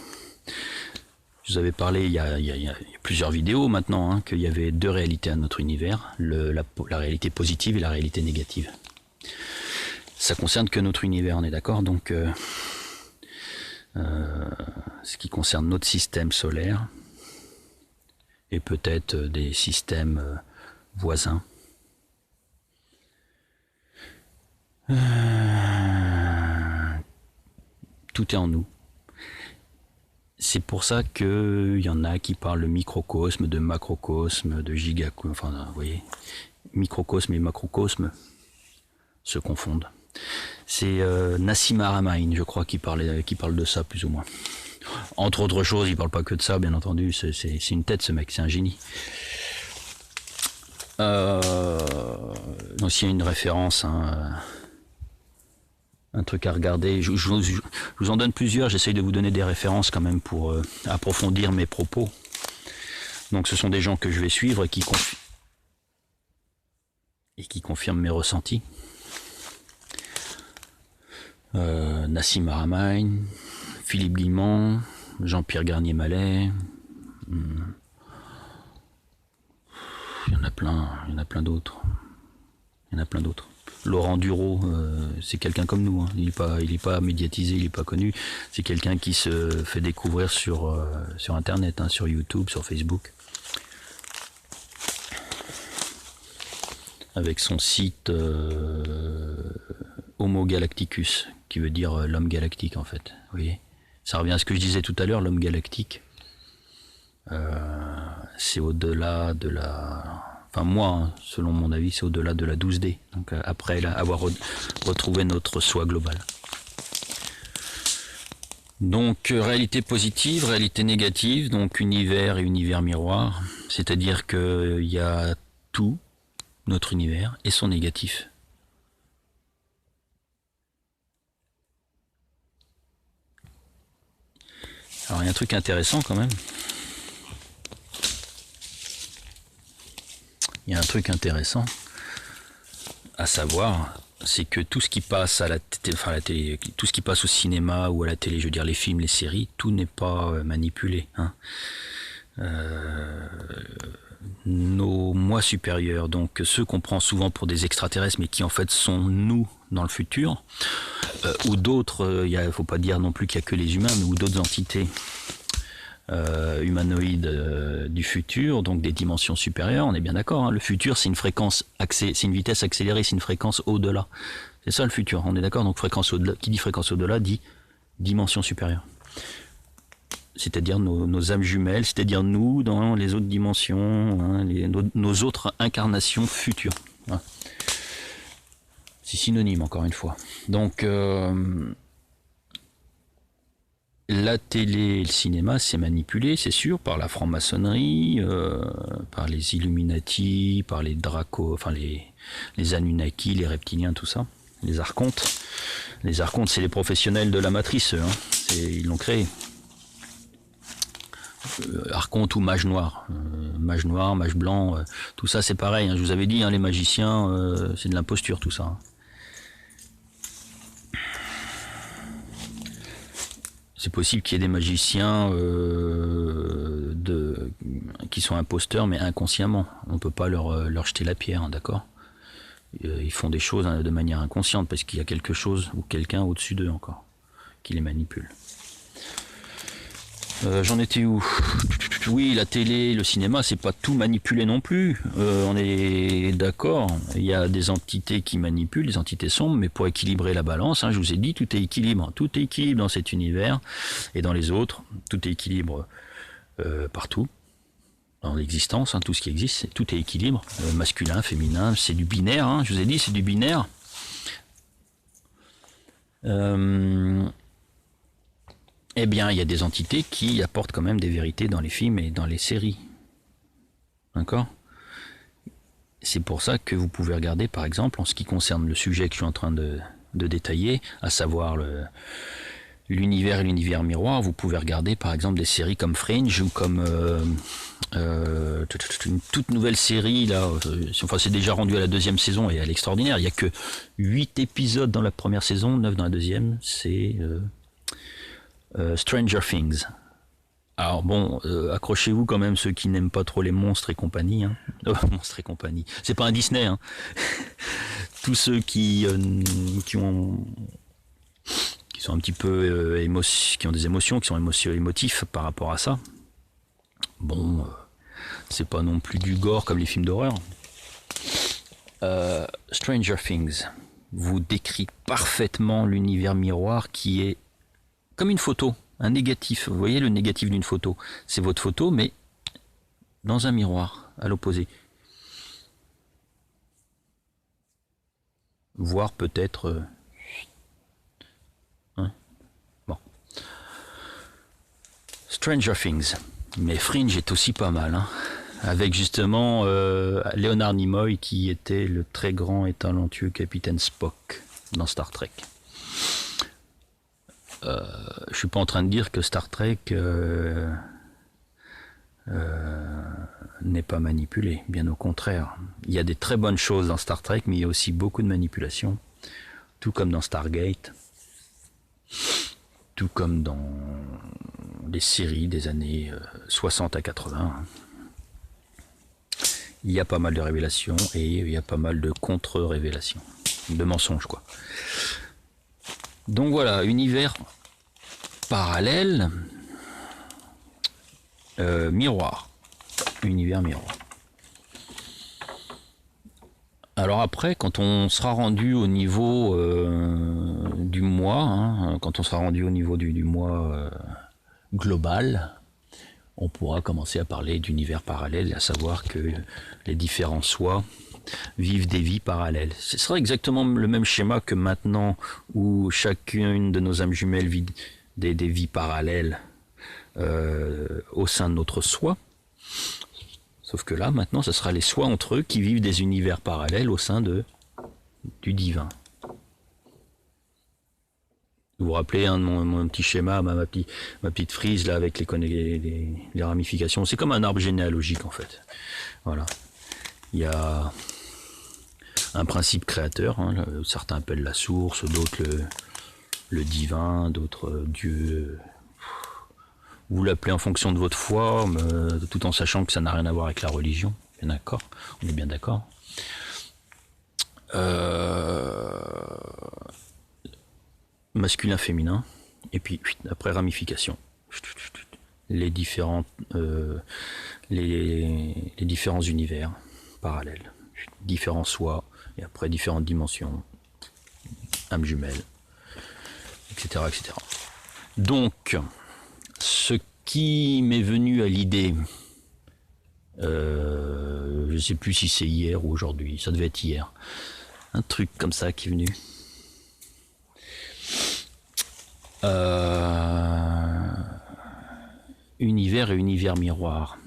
Je vous avais parlé il y a plusieurs vidéos maintenant qu'il y avait 2 réalités à notre univers, la réalité positive et la réalité négative. Ça concerne que notre univers, on est d'accord ? Donc, ce qui concerne notre système solaire et peut-être des systèmes voisins. Tout est en nous. C'est pour ça qu'il y en a qui parlent de microcosme, de macrocosme, de gigacosme, enfin, vous voyez, microcosme et macrocosme se confondent. C'est Nassim Haramein, je crois, qui parle de ça, plus ou moins. Entre autres choses, il parle pas que de ça, bien entendu, c'est une tête, ce mec, c'est un génie. Donc s'il y a une référence, un truc à regarder, je vous en donne plusieurs, j'essaye de vous donner des références quand même pour approfondir mes propos. Donc ce sont des gens que je vais suivre et qui confirment mes ressentis. Nassim Haramein, Philippe Guillemont, Jean-Pierre Garnier-Mallet, il y en a plein d'autres. Laurent Duro, c'est quelqu'un comme nous, hein. Il est pas médiatisé, il est pas connu. C'est quelqu'un qui se fait découvrir sur Internet, hein, sur YouTube, sur Facebook, avec son site Homo Galacticus, qui veut dire l'homme galactique en fait. Vous voyez, ça revient à ce que je disais tout à l'heure, l'homme galactique. C'est au-delà de la... Enfin moi, hein, selon mon avis, c'est au-delà de la 12D. Donc après avoir retrouvé notre soi global. Donc réalité positive, réalité négative, donc univers et univers miroir. C'est-à-dire qu'il y a tout, notre univers, et son négatif. Alors il y a un truc intéressant quand même. Il y a un truc intéressant à savoir, c'est que tout ce qui passe à la télé, tout ce qui passe au cinéma ou à la télé, je veux dire les films, les séries, tout n'est pas manipulé, hein. Nos moi supérieurs, donc ceux qu'on prend souvent pour des extraterrestres, mais qui en fait sont nous dans le futur, ou d'autres, il faut pas dire non plus qu'il y a que les humains, mais ou d'autres entités humanoïdes du futur, donc des dimensions supérieures, on est bien d'accord, hein. Le futur, c'est une fréquence c'est une vitesse accélérée, c'est une fréquence au-delà. C'est ça le futur, on est d'accord. Donc fréquence au-delà, qui dit fréquence au-delà dit dimension supérieure. C'est-à-dire nos âmes jumelles, c'est-à-dire nous dans les autres dimensions, hein, nos autres incarnations futures. Voilà. C'est synonyme, encore une fois. Donc la télé et le cinéma, c'est manipulé, c'est sûr, par la franc-maçonnerie, par les Illuminati, par les Draco, enfin les Anunnaki, les reptiliens, tout ça, les archontes. Les archontes, c'est les professionnels de la matrice, hein. Ils l'ont créé. Archonte ou mage noir, mage blanc, tout ça c'est pareil, hein. Je vous avais dit, hein, les magiciens, c'est de l'imposture tout ça, hein. C'est possible qu'il y ait des magiciens qui sont imposteurs, mais inconsciemment. On ne peut pas leur jeter la pierre, hein, d'accord. Ils font des choses, hein, de manière inconsciente, parce qu'il y a quelque chose ou quelqu'un au-dessus d'eux encore, qui les manipule. J'en étais où? Oui, la télé, le cinéma, c'est pas tout manipulé non plus. On est d'accord. Il y a des entités qui manipulent, des entités sombres, mais pour équilibrer la balance, hein, je vous ai dit, tout est équilibre. Tout est équilibre dans cet univers et dans les autres. Tout est équilibre partout. Dans l'existence, hein, tout ce qui existe, tout est équilibre. Masculin, féminin, c'est du binaire, hein, je vous ai dit, c'est du binaire. Eh bien, il y a des entités qui apportent quand même des vérités dans les films et dans les séries. D'accord ? C'est pour ça que vous pouvez regarder, par exemple, en ce qui concerne le sujet que je suis en train de détailler, à savoir l'univers et l'univers miroir, vous pouvez regarder, par exemple, des séries comme Fringe ou comme une toute nouvelle série, là, enfin, c'est déjà rendu à la 2e saison et à l'extraordinaire. Il n'y a que 8 épisodes dans la première saison, 9 dans la deuxième, c'est... Stranger Things. Alors bon, accrochez-vous quand même ceux qui n'aiment pas trop les monstres et compagnie, hein. Monstres et compagnie. C'est pas un Disney, hein. Tous ceux qui sont un petit peu qui ont des émotions, qui sont émotifs par rapport à ça. Bon, c'est pas non plus du gore comme les films d'horreur. Stranger Things vous décrit parfaitement l'univers miroir qui est comme une photo. Un négatif, vous voyez le négatif d'une photo, c'est votre photo, mais dans un miroir, à l'opposé. Voire peut-être... bon. Stranger Things. Mais Fringe est aussi pas mal, hein. Avec justement Leonard Nimoy qui était le très grand et talentueux capitaine Spock dans Star Trek. Je suis pas en train de dire que Star Trek n'est pas manipulé, bien au contraire. Il y a des très bonnes choses dans Star Trek, mais il y a aussi beaucoup de manipulation, tout comme dans Stargate, tout comme dans les séries des années 60 à 80. Il y a pas mal de révélations et il y a pas mal de contre-révélations, de mensonges quoi. Donc voilà, univers parallèle, miroir, univers miroir. Alors après, quand on sera rendu au niveau du mois, hein, quand on sera rendu au niveau du mois global, on pourra commencer à parler d'univers parallèle, à savoir que les différents soi vivent des vies parallèles. Ce sera exactement le même schéma que maintenant, où chacune de nos âmes jumelles vit des vies parallèles au sein de notre soi. Sauf que là, maintenant, ce sera les soi entre eux qui vivent des univers parallèles au sein du divin. Vous vous rappelez mon petit schéma, ma petite frise là avec les ramifications. C'est comme un arbre généalogique en fait. Voilà. Il y a un principe créateur, hein, certains appellent la source, d'autres le divin, d'autres Dieu. Vous l'appelez en fonction de votre foi, tout en sachant que ça n'a rien à voir avec la religion. Bien d'accord, on est bien d'accord. Masculin, féminin, et puis après ramification. Les différents univers parallèles, différents soi, et après différentes dimensions, âme jumelle, etc., etc. Donc, ce qui m'est venu à l'idée, je ne sais plus si c'est hier ou aujourd'hui, ça devait être hier, un truc comme ça qui est venu. Univers et univers miroir.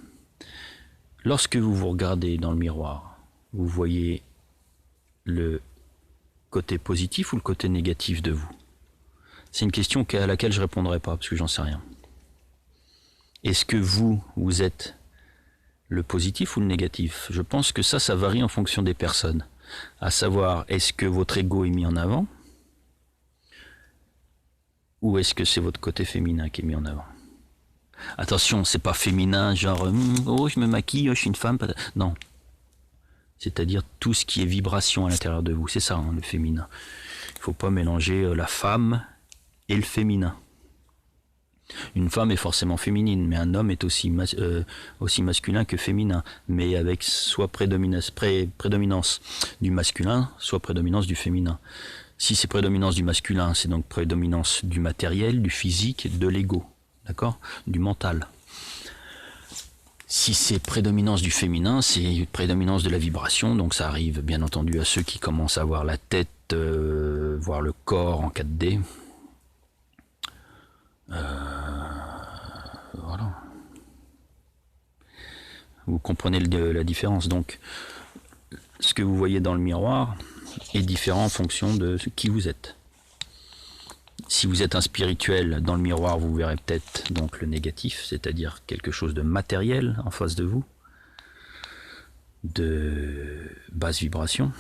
Lorsque vous vous regardez dans le miroir, vous voyez le côté positif ou le côté négatif de vous? C'est une question à laquelle je répondrai pas parce que j'en sais rien. Est-ce que vous êtes le positif ou le négatif? Je pense que ça varie en fonction des personnes. À savoir, est-ce que votre ego est mis en avant? Ou est-ce que c'est votre côté féminin qui est mis en avant? Attention, c'est pas féminin, genre oh je me maquille, oh, je suis une femme. Non. C'est-à-dire tout ce qui est vibration à l'intérieur de vous, c'est ça hein, le féminin. Il faut pas mélanger la femme et le féminin. Une femme est forcément féminine, mais un homme est aussi masculin que féminin, mais avec soit prédominance du masculin, soit prédominance du féminin. Si c'est prédominance du masculin, c'est donc prédominance du matériel, du physique, de l'ego, d'accord, du mental. Si c'est prédominance du féminin, c'est prédominance de la vibration, donc ça arrive bien entendu à ceux qui commencent à voir la tête, voir le corps en 4D. Voilà. Vous comprenez la différence. Donc, ce que vous voyez dans le miroir est différent en fonction de qui vous êtes. Si vous êtes un spirituel, dans le miroir, vous verrez peut-être donc le négatif, c'est-à-dire quelque chose de matériel en face de vous, de basse vibration.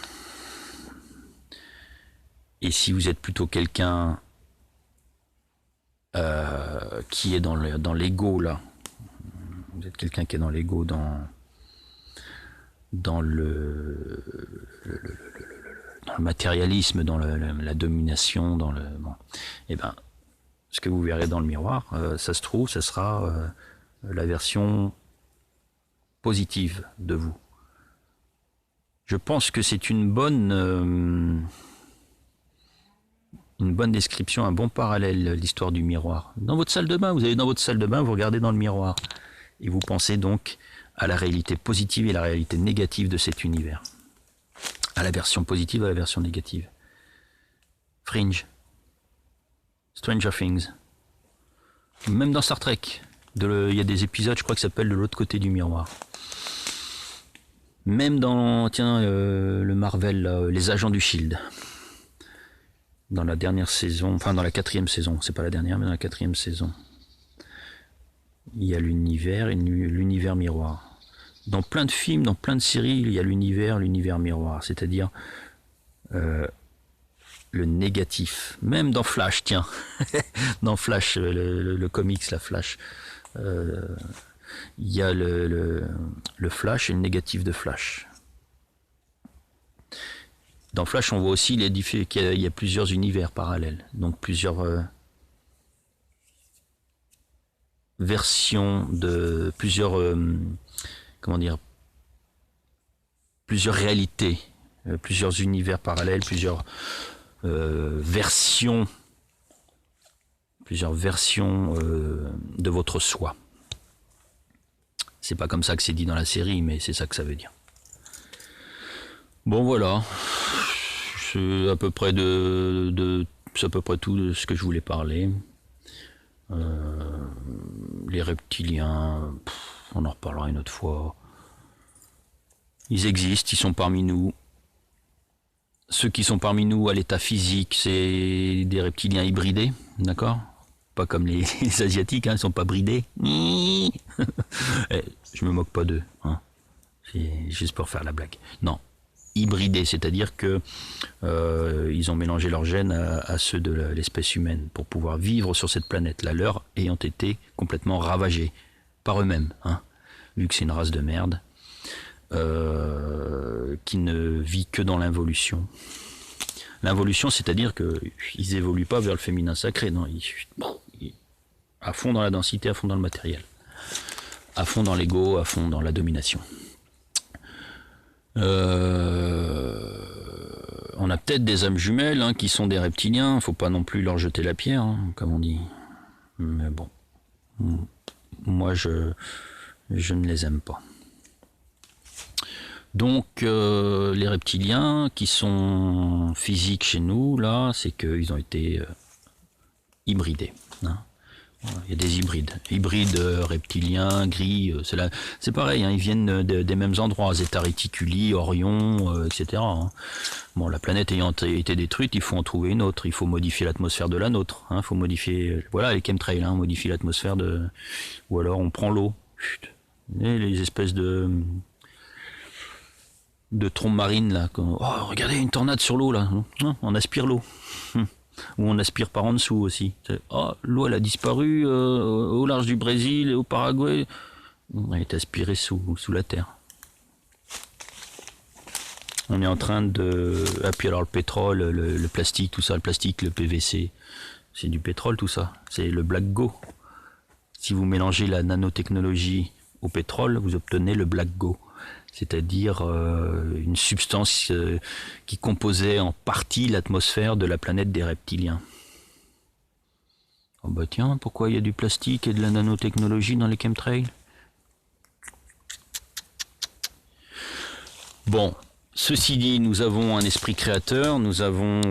Et si vous êtes plutôt quelqu'un qui est dans l'ego là, vous êtes quelqu'un qui est dans l'ego, dans le matérialisme, dans la domination, dans le bon, et ben ce que vous verrez dans le miroir, ça se trouve, ça sera la version positive de vous. Je pense que c'est une bonne une bonne description, un bon parallèle, l'histoire du miroir. Dans votre salle de bain, vous allez dans votre salle de bain, vous regardez dans le miroir. Et vous pensez donc à la réalité positive et la réalité négative de cet univers. À la version positive, à la version négative. Fringe. Stranger Things. Même dans Star Trek, il y a des épisodes, je crois, qui s'appellent De l'autre côté du miroir. Même dans, le Marvel, là, les agents du Shield. Dans la dernière saison, enfin dans la 4e saison, c'est pas la dernière, mais dans la 4e saison. Il y a l'univers et l'univers miroir. Dans plein de films, dans plein de séries, il y a l'univers miroir, c'est-à-dire le négatif. Même dans Flash, tiens, dans Flash, le comics, la Flash, il y a le Flash et le négatif de Flash. Dans Flash, on voit aussi qu'il y a plusieurs univers parallèles, donc plusieurs versions de plusieurs plusieurs réalités, plusieurs univers parallèles, plusieurs versions de votre soi. C'est pas comme ça que c'est dit dans la série, mais c'est ça que ça veut dire. Bon, voilà, c'est à peu près c'est à peu près tout de ce que je voulais parler. Les reptiliens, on en reparlera une autre fois. Ils existent, ils sont parmi nous. Ceux qui sont parmi nous à l'état physique, c'est des reptiliens hybridés, d'accord ? Pas comme les Asiatiques, hein, ils sont pas bridés. Je me moque pas d'eux, hein. C'est juste pour faire la blague. Non, hybridés, c'est-à-dire que ils ont mélangé leurs gènes à ceux de l'espèce humaine pour pouvoir vivre sur cette planète, la leur ayant été complètement ravagée par eux-mêmes, hein, vu que c'est une race de merde qui ne vit que dans l'involution. L'involution, c'est-à-dire qu'ils évoluent pas vers le féminin sacré, non, ils à fond dans la densité, à fond dans le matériel, à fond dans l'ego, à fond dans la domination. On a peut-être des âmes jumelles, hein, qui sont des reptiliens, faut pas non plus leur jeter la pierre, hein, comme on dit. Mais bon, moi je ne les aime pas. Donc les reptiliens qui sont physiques chez nous, là, c'est qu'ils ont été hybridés, hein. Il y a des hybrides reptiliens, gris, c'est pareil, hein, ils viennent des mêmes endroits, Zeta Reticuli, Orion, etc. Hein. Bon, la planète ayant été détruite, il faut en trouver une autre, il faut modifier l'atmosphère de la nôtre, hein, faut modifier, voilà les chemtrails, hein, modifier l'atmosphère ou alors on prend l'eau, et les espèces de trombes marines là, regardez une tornade sur l'eau là, on aspire l'eau. Ou on aspire par en dessous aussi. L'eau elle a disparu au large du Brésil et au Paraguay. Elle est aspirée sous la terre. On est en train de... Ah, puis alors le pétrole, le plastique, tout ça, le plastique, le PVC, c'est du pétrole tout ça. C'est le Black Go. Si vous mélangez la nanotechnologie au pétrole, vous obtenez le Black Go. C'est-à-dire une substance qui composait en partie l'atmosphère de la planète des reptiliens. Oh bah tiens, pourquoi il y a du plastique et de la nanotechnologie dans les chemtrails ? Bon, ceci dit, nous avons un esprit créateur, nous avons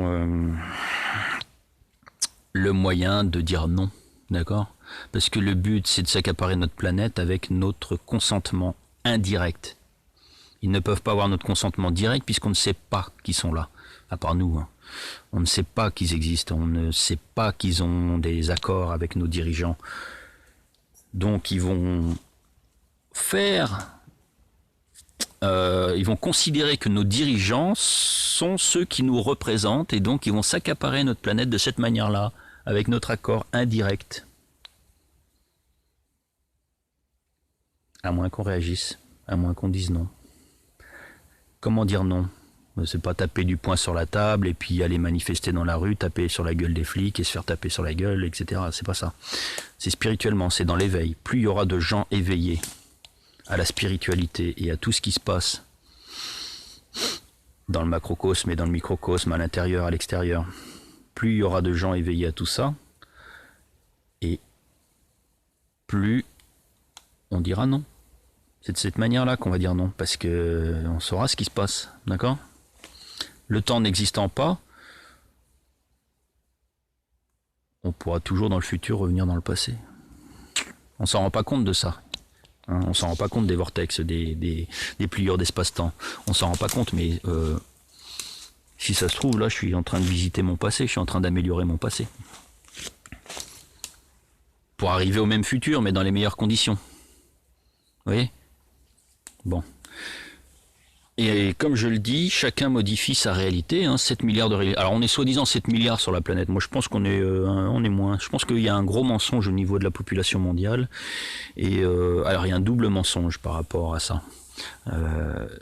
le moyen de dire non, d'accord ? Parce que le but, c'est de s'accaparer notre planète avec notre consentement indirect. Ils ne peuvent pas avoir notre consentement direct puisqu'on ne sait pas qu'ils sont là, à part nous. Hein. On ne sait pas qu'ils existent, on ne sait pas qu'ils ont des accords avec nos dirigeants. Donc ils vont ils vont considérer que nos dirigeants sont ceux qui nous représentent et donc ils vont s'accaparer notre planète de cette manière-là, avec notre accord indirect. À moins qu'on réagisse, à moins qu'on dise non. Comment dire non ? C'est pas taper du poing sur la table et puis aller manifester dans la rue, taper sur la gueule des flics et se faire taper sur la gueule, etc. C'est pas ça. C'est spirituellement, c'est dans l'éveil. Plus il y aura de gens éveillés à la spiritualité et à tout ce qui se passe dans le macrocosme et dans le microcosme, à l'intérieur, à l'extérieur, plus il y aura de gens éveillés à tout ça, et plus on dira non. C'est de cette manière-là qu'on va dire non, parce que on saura ce qui se passe, d'accord? Le temps n'existant pas, on pourra toujours dans le futur revenir dans le passé. On s'en rend pas compte de ça. Hein, on s'en rend pas compte des vortex, des pliures d'espace-temps. On s'en rend pas compte, mais si ça se trouve, là, je suis en train de visiter mon passé, je suis en train d'améliorer mon passé. Pour arriver au même futur, mais dans les meilleures conditions. Vous voyez? Bon. Et comme je le dis, chacun modifie sa réalité. Hein, 7 milliards de réalités. Alors on est soi-disant 7 milliards sur la planète. Moi je pense qu'on est, on est moins. Je pense qu'il y a un gros mensonge au niveau de la population mondiale. Et alors il y a un double mensonge par rapport à ça.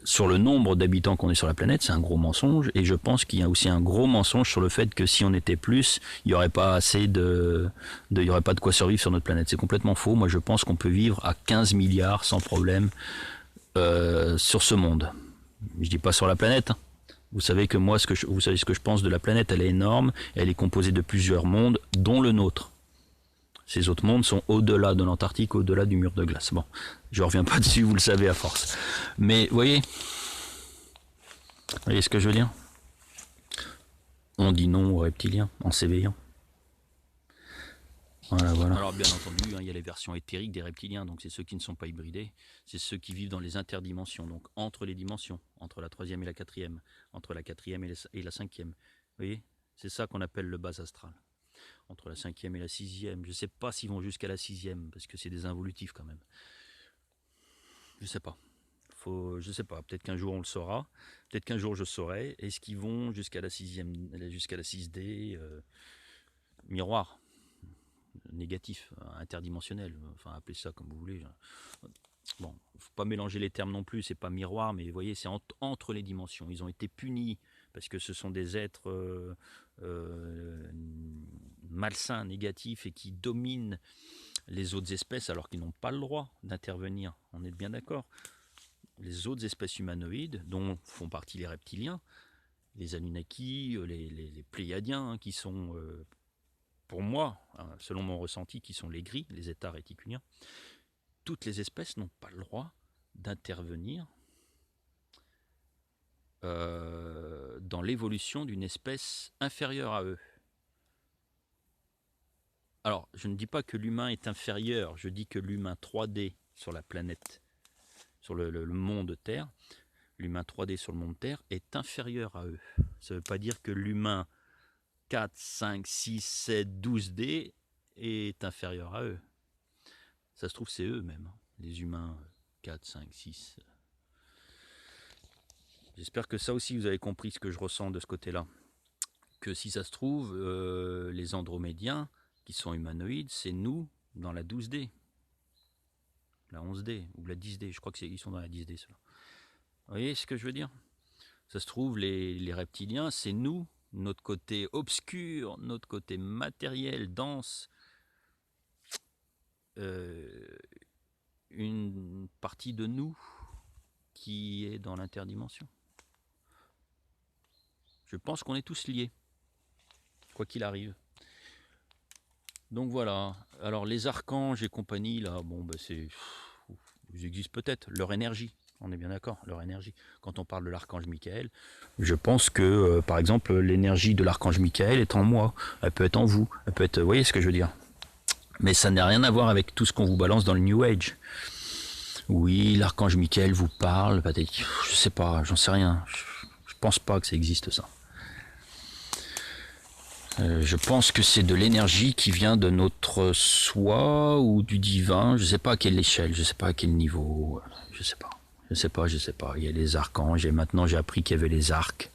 Sur le nombre d'habitants qu'on est sur la planète, c'est un gros mensonge. Et je pense qu'il y a aussi un gros mensonge sur le fait que si on était plus, il n'y aurait pas assez il y aurait pas de quoi survivre sur notre planète. C'est complètement faux. Moi je pense qu'on peut vivre à 15 milliards sans problème sur ce monde. Je dis pas sur la planète. Vous savez que moi, vous savez ce que je pense de la planète. Elle est énorme. Elle est composée de plusieurs mondes, dont le nôtre. Ces autres mondes sont au-delà de l'Antarctique, au-delà du mur de glace. Bon, je reviens pas dessus, vous le savez à force. Mais vous voyez ce que je veux dire? On dit non aux reptiliens en s'éveillant. Voilà, voilà. Alors bien entendu, hein, il y a les versions éthériques des reptiliens, donc c'est ceux qui ne sont pas hybridés, c'est ceux qui vivent dans les interdimensions, donc entre les dimensions, entre la troisième et la quatrième, entre la quatrième et la cinquième. Vous voyez, c'est ça qu'on appelle le bas astral. Entre la cinquième et la sixième, je ne sais pas s'ils vont jusqu'à la sixième, parce que c'est des involutifs quand même. Je sais pas. Je sais pas, peut-être qu'un jour on le saura, peut-être qu'un jour je saurai. Est-ce qu'ils vont jusqu'à la sixième, jusqu'à la 6D miroir négatif, interdimensionnel, enfin appelez ça comme vous voulez. Bon, faut pas mélanger les termes non plus, c'est pas miroir, mais vous voyez, c'est entre les dimensions. Ils ont été punis parce que ce sont des êtres malsains, négatifs et qui dominent les autres espèces alors qu'ils n'ont pas le droit d'intervenir. On est bien d'accord. Les autres espèces humanoïdes, dont font partie les reptiliens, les Anunnaki, les Pléiadiens, hein, qui sont pour moi, selon mon ressenti, qui sont les gris, les états réticuliens, toutes les espèces n'ont pas le droit d'intervenir dans l'évolution d'une espèce inférieure à eux. Alors, je ne dis pas que l'humain est inférieur, je dis que l'humain 3D sur la planète, sur le monde Terre, l'humain 3D sur le monde Terre est inférieur à eux. Ça ne veut pas dire que l'humain 4, 5, 6, 7, 12D est inférieur à eux. Ça se trouve, c'est eux-mêmes, les humains 4, 5, 6. J'espère que ça aussi, vous avez compris ce que je ressens de ce côté-là. Que si ça se trouve, les andromédiens, qui sont humanoïdes, c'est nous dans la 12D. La 11D ou la 10D. Je crois qu'ils sont dans la 10D, ceux-là. Vous voyez ce que je veux dire? Ça se trouve, les reptiliens, c'est nous, notre côté obscur, notre côté matériel, dense, une partie de nous qui est dans l'interdimension. Je pense qu'on est tous liés, quoi qu'il arrive. Donc voilà. Alors les archanges et compagnie, là, bon, ben ils existent peut-être, leur énergie. On est bien d'accord, leur énergie. Quand on parle de l'archange Michael, je pense que, par exemple, l'énergie de l'archange Michael est en moi. Elle peut être en vous. Elle peut être, vous voyez ce que je veux dire? Mais ça n'a rien à voir avec tout ce qu'on vous balance dans le New Age. Oui, l'archange Michael vous parle. Je sais pas, j'en sais rien. Je pense pas que ça existe, ça. Je pense que c'est de l'énergie qui vient de notre soi ou du divin. Je sais pas à quelle échelle, je sais pas à quel niveau. Je sais pas. Je sais pas. Il y a les archanges et maintenant j'ai appris qu'il y avait les arcs.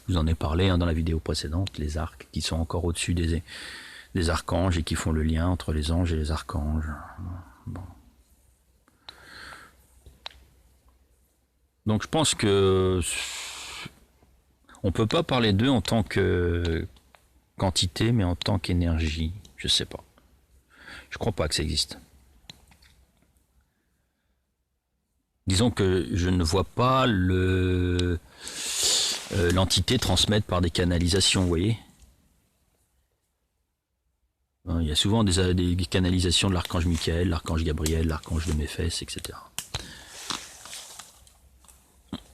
Je vous en ai parlé dans la vidéo précédente, les arcs qui sont encore au-dessus des archanges et qui font le lien entre les anges et les archanges. Bon. Donc je pense que on peut pas parler d'eux en tant que quantité, mais en tant qu'énergie. Je sais pas. Je crois pas que ça existe. Disons que je ne vois pas l'entité transmettre par des canalisations, vous voyez. Il y a souvent des canalisations de l'archange Michael, l'archange Gabriel, l'archange de Méphès, etc.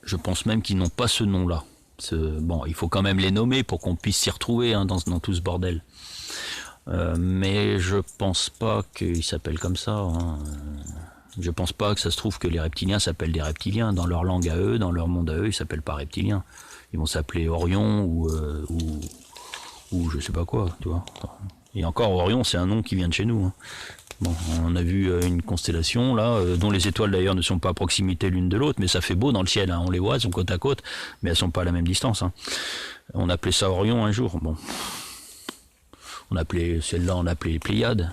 Je pense même qu'ils n'ont pas ce nom-là. Bon, il faut quand même les nommer pour qu'on puisse s'y retrouver dans tout ce bordel. Mais je pense pas qu'ils s'appellent comme ça. Hein. Je pense pas que ça se trouve que les reptiliens s'appellent des reptiliens. Dans leur langue à eux, dans leur monde à eux, ils s'appellent pas reptiliens. Ils vont s'appeler Orion ou je sais pas quoi, tu vois. Et encore, Orion, c'est un nom qui vient de chez nous. Hein. Bon, on a vu une constellation là, dont les étoiles d'ailleurs ne sont pas à proximité l'une de l'autre, mais ça fait beau dans le ciel. Hein. On les voit, elles sont côte à côte, mais elles sont pas à la même distance. Hein. On appelait ça Orion un jour. Bon, on appelait celle-là, on l'appelait Pléiade.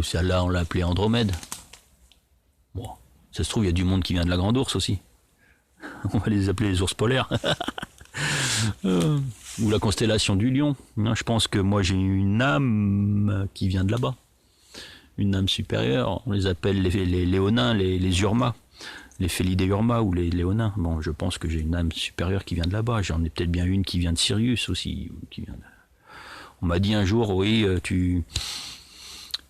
Celle-là, on l'appelait Andromède. Bon, ça se trouve, il y a du monde qui vient de la Grande Ourse aussi. On va les appeler les ours polaires. Ou la constellation du Lion. Je pense que moi j'ai une âme qui vient de là-bas. Une âme supérieure. On les appelle les léonins, les urmas. Les félidés urmas ou les léonins. Bon, je pense que j'ai une âme supérieure qui vient de là-bas. J'en ai peut-être bien une qui vient de Sirius aussi. On m'a dit un jour, oui, tu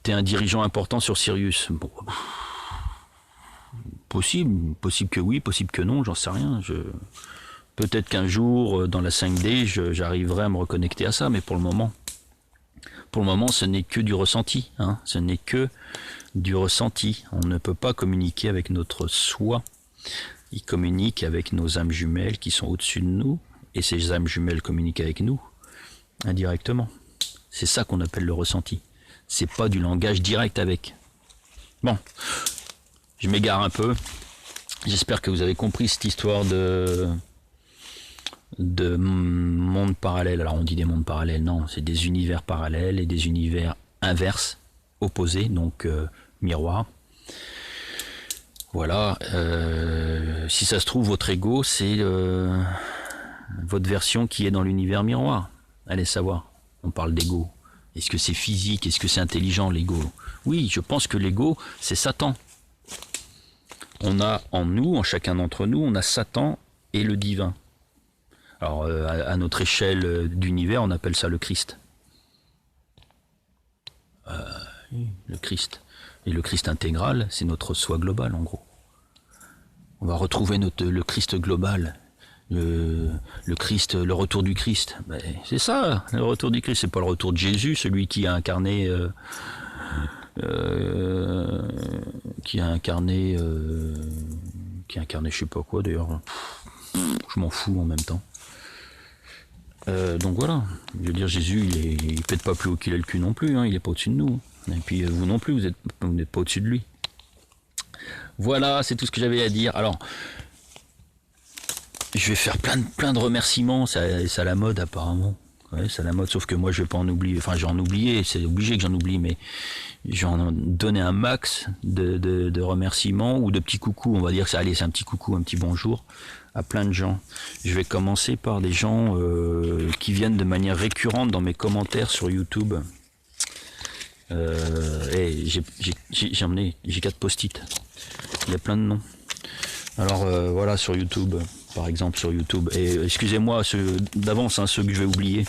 es un dirigeant important sur Sirius. Bon. Possible que oui, possible que non, j'en sais rien. Peut-être qu'un jour, dans la 5D, j'arriverai à me reconnecter à ça, mais pour le moment, ce n'est que du ressenti. Hein. Ce n'est que du ressenti. On ne peut pas communiquer avec notre soi. Il communique avec nos âmes jumelles qui sont au-dessus de nous, et ces âmes jumelles communiquent avec nous indirectement. C'est ça qu'on appelle le ressenti. C'est pas du langage direct avec. Bon. Je m'égare un peu. J'espère que vous avez compris cette histoire de mondes parallèles. Alors on dit des mondes parallèles, non, c'est des univers parallèles et des univers inverses, opposés, donc miroirs. Voilà. Si ça se trouve, votre ego, c'est votre version qui est dans l'univers miroir. Allez savoir. On parle d'ego. Est-ce que c'est physique? Est-ce que c'est intelligent, l'ego? Oui, je pense que l'ego, c'est Satan. On a en nous, en chacun d'entre nous, on a Satan et le divin. Alors, à notre échelle d'univers, on appelle ça le Christ. Le Christ. Et le Christ intégral, c'est notre soi global, en gros. On va retrouver le Christ global. Le Christ, le retour du Christ. Ben, c'est ça, le retour du Christ. C'est pas le retour de Jésus, celui qui a incarné... qui a incarné je sais pas quoi d'ailleurs, je m'en fous en même temps. Donc voilà, je veux dire, Jésus il pète pas plus haut qu'il a le cul non plus, hein, il est pas au-dessus de nous, et puis vous non plus, vous n'êtes pas au-dessus de lui. Voilà, c'est tout ce que j'avais à dire. Alors je vais faire plein de remerciements, c'est à la mode apparemment. Ouais, c'est à la mode, sauf que moi je vais pas en oublier, enfin j'en oublié, c'est obligé que j'en oublie, mais j'en donné un max de remerciements ou de petits coucous, on va dire que c'est un petit coucou, un petit bonjour à plein de gens. Je vais commencer par des gens qui viennent de manière récurrente dans mes commentaires sur YouTube. J'ai 4 post-it, il y a plein de noms. Alors voilà, sur YouTube, par exemple sur YouTube, et excusez-moi d'avance ceux que je vais oublier.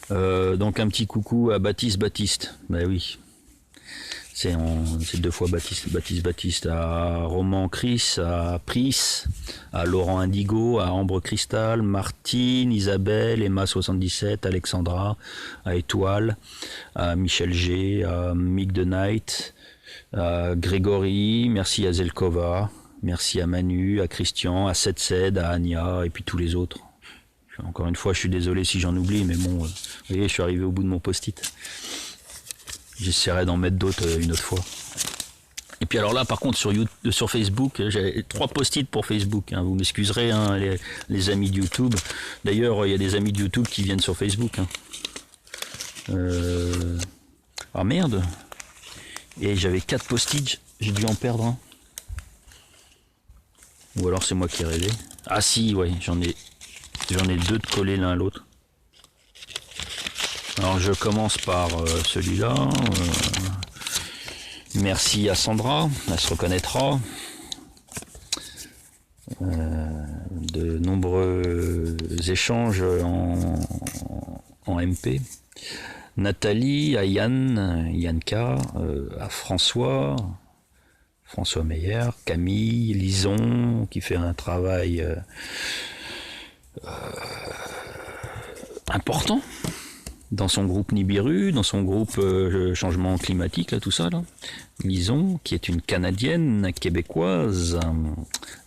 Donc un petit coucou à Baptiste, bah oui, c'est 2 fois Baptiste, à Roman Chris, à Pris, à Laurent Indigo, à Ambre Cristal, Martine, Isabelle, Emma77, Alexandra, à Étoile, à Michel G, à Mick the Night, à Grégory, merci à Zelkova, merci à Manu, à Christian, à Setsed, à Anya, et puis tous les autres. Encore une fois, je suis désolé si j'en oublie, mais bon, vous voyez, je suis arrivé au bout de mon post-it. J'essaierai d'en mettre d'autres une autre fois. Et puis alors là, par contre, sur Facebook, j'ai 3 post-it pour Facebook. Hein. Vous m'excuserez, hein, les amis de YouTube. D'ailleurs, il y a des amis de YouTube qui viennent sur Facebook. Hein. Ah merde. Et j'avais 4 post-it, j'ai dû en perdre un. Ou alors c'est moi qui ai rêvé. Ah si, ouais, j'en ai 2 de collés l'un à l'autre. Alors je commence par celui-là. Merci à Sandra, elle se reconnaîtra. De nombreux échanges en MP. Nathalie, à Yann, Yanka, à François Meyer, Camille, Lison, qui fait un travail important dans son groupe Nibiru, dans son groupe changement climatique, là, tout ça, là. Lison, qui est une Canadienne, québécoise.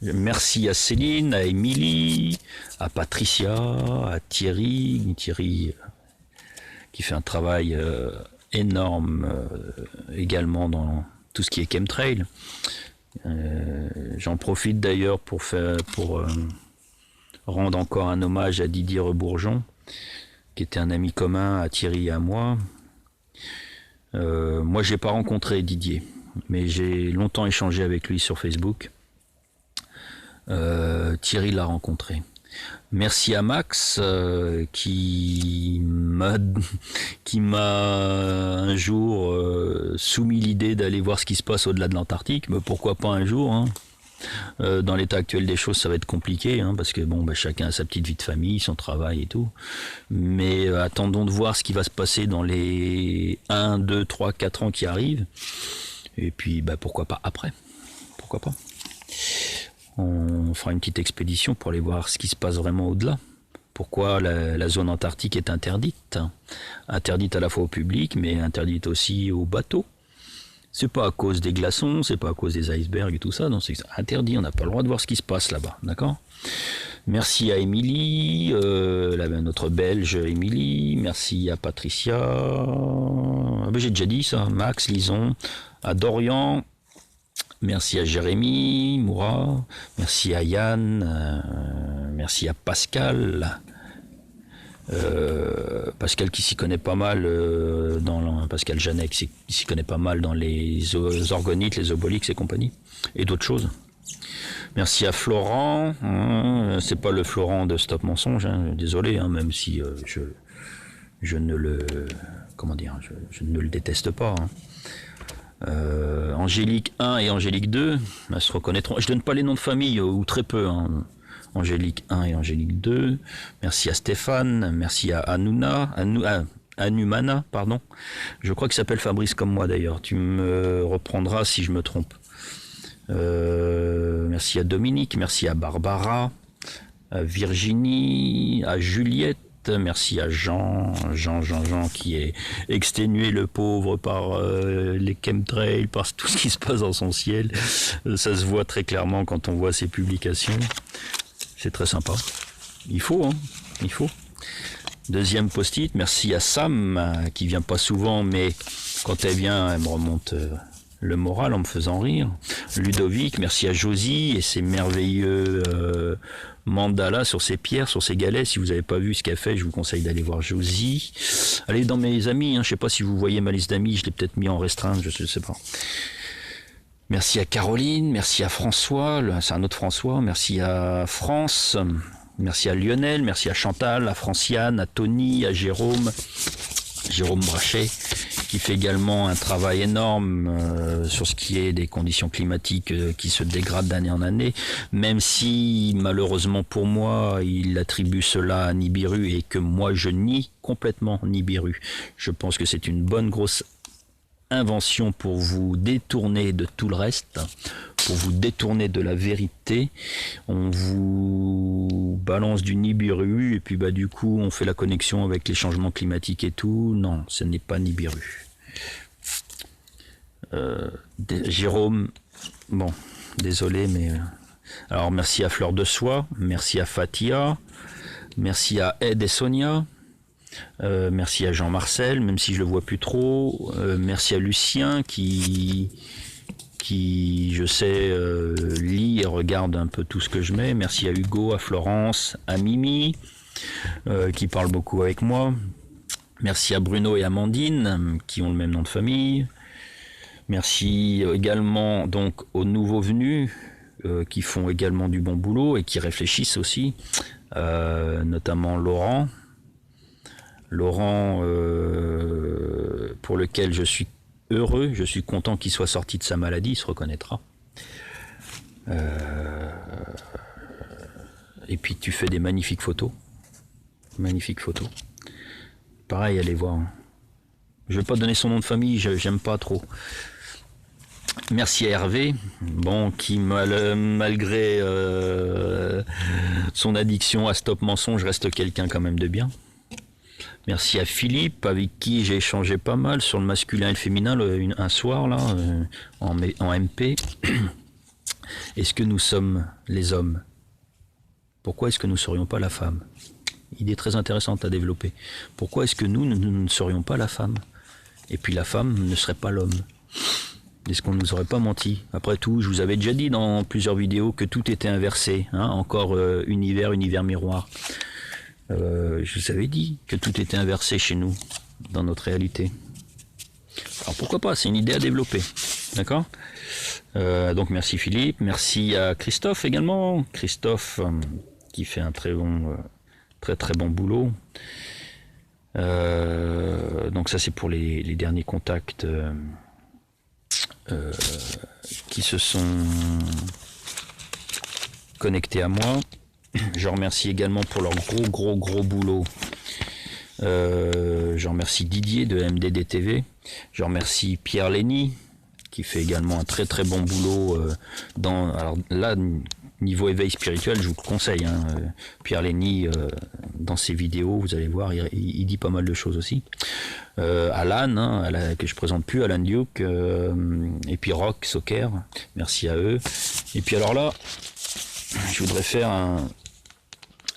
Merci à Céline, à Émilie, à Patricia, à Thierry qui fait un travail énorme également dans tout ce qui est chemtrail. J'en profite d'ailleurs pour rendre encore un hommage à Didier Rebourgeon, qui était un ami commun à Thierry et à moi. Moi, j'ai pas rencontré Didier, mais j'ai longtemps échangé avec lui sur Facebook. Thierry l'a rencontré. Merci à Max qui m'a un jour soumis l'idée d'aller voir ce qui se passe au-delà de l'Antarctique, mais pourquoi pas un jour, hein. Dans l'état actuel des choses, ça va être compliqué, hein, parce que chacun a sa petite vie de famille, son travail et tout. Mais attendons de voir ce qui va se passer dans les 1, 2, 3, 4 ans qui arrivent. Et puis, pourquoi pas après. Pourquoi pas. On fera une petite expédition pour aller voir ce qui se passe vraiment au-delà. Pourquoi la zone antarctique est interdite. Interdite à la fois au public, mais interdite aussi aux bateaux. C'est pas à cause des glaçons, c'est pas à cause des icebergs et tout ça, non, c'est interdit, on n'a pas le droit de voir ce qui se passe là-bas, d'accord? Merci à Émilie, notre belge Émilie, merci à Patricia, j'ai déjà dit ça, Max, Lison, à Dorian, merci à Jérémy, Moura, merci à Yann, merci à Pascal, Pascal qui s'y connaît pas mal Pascal Janet qui s'y connaît pas mal dans les orgonites, les obolix et compagnie, et d'autres choses. Merci à Florent, c'est pas le Florent de Stop Mensonge, hein, désolé, hein, même si je ne le je ne le déteste pas, hein. Angélique 1 et Angélique 2, elles se reconnaîtront. Je donne pas les noms de famille, ou très peu, hein. Angélique 1 et Angélique 2. Merci à Stéphane, merci à Anumana, pardon. Je crois qu'il s'appelle Fabrice comme moi d'ailleurs. Tu me reprendras si je me trompe. Merci à Dominique, merci à Barbara, à Virginie, à Juliette. Merci à Jean qui est exténué, le pauvre, par les chemtrails, par tout ce qui se passe dans son ciel. Ça se voit très clairement quand on voit ses publications. C'est très sympa. Il faut, hein. Il faut. Deuxième post-it, merci à Sam, qui vient pas souvent, mais quand elle vient, elle me remonte le moral en me faisant rire. Ludovic, merci à Josie et ses merveilleux mandalas sur ses pierres, sur ses galets. Si vous n'avez pas vu ce qu'elle fait, je vous conseille d'aller voir Josie. Allez dans mes amis, hein. Je sais pas si vous voyez ma liste d'amis, je l'ai peut-être mis en restreinte, je sais pas. Merci à Caroline, merci à François, c'est un autre François, merci à France, merci à Lionel, merci à Chantal, à Franciane, à Tony, à Jérôme Brachet, qui fait également un travail énorme sur ce qui est des conditions climatiques qui se dégradent d'année en année, même si malheureusement pour moi il attribue cela à Nibiru et que moi je nie complètement Nibiru. Je pense que c'est une bonne grosse invention pour vous détourner de tout le reste, pour vous détourner de la vérité. On vous balance du Nibiru et puis du coup on fait la connexion avec les changements climatiques et tout. Non, ce n'est pas Nibiru. Jérôme, bon, désolé, mais alors merci à Fleur de Soie, merci à Fatia, merci à Ed et Sonia. Merci à Jean-Marcel, même si je le vois plus trop. Merci à Lucien qui je sais lit et regarde un peu tout ce que je mets. Merci à Hugo, à Florence, à Mimi qui parle beaucoup avec moi. Merci à Bruno et Amandine qui ont le même nom de famille. Merci également donc aux nouveaux venus qui font également du bon boulot et qui réfléchissent aussi, notamment Laurent, pour lequel je suis heureux, je suis content qu'il soit sorti de sa maladie, il se reconnaîtra. Et puis tu fais des magnifiques photos. Magnifiques photos. Pareil, allez voir. Je vais pas donner son nom de famille, j'aime pas trop. Merci à Hervé, bon, qui malgré son addiction à Stop Mensonge reste quelqu'un quand même de bien. Merci à Philippe, avec qui j'ai échangé pas mal sur le masculin et le féminin un soir là, en MP. Est-ce que nous sommes les hommes? Pourquoi est-ce que nous ne serions pas la femme? Idée très intéressante à développer. Pourquoi est-ce que nous ne serions pas la femme? Et puis la femme ne serait pas l'homme? Est-ce qu'on ne nous aurait pas menti? Après tout, je vous avais déjà dit dans plusieurs vidéos que tout était inversé. Hein, encore univers miroir. Je vous avais dit que tout était inversé chez nous, dans notre réalité. Alors pourquoi pas? C'est une idée à développer. D'accord? Donc merci Philippe. Merci à Christophe également. Christophe qui fait un très très bon boulot. Donc ça c'est pour les derniers contacts qui se sont connectés à moi. Je remercie également pour leur gros boulot. Je remercie Didier de MDD TV. Je remercie Pierre Lenny qui fait également un très bon boulot alors là, niveau éveil spirituel, je vous le conseille. Hein, Pierre Lenny, dans ses vidéos, vous allez voir, il dit pas mal de choses aussi. Alan, hein, que je présente plus, Alan Duke, et puis Rock Soccer, merci à eux. Et puis alors là, je voudrais faire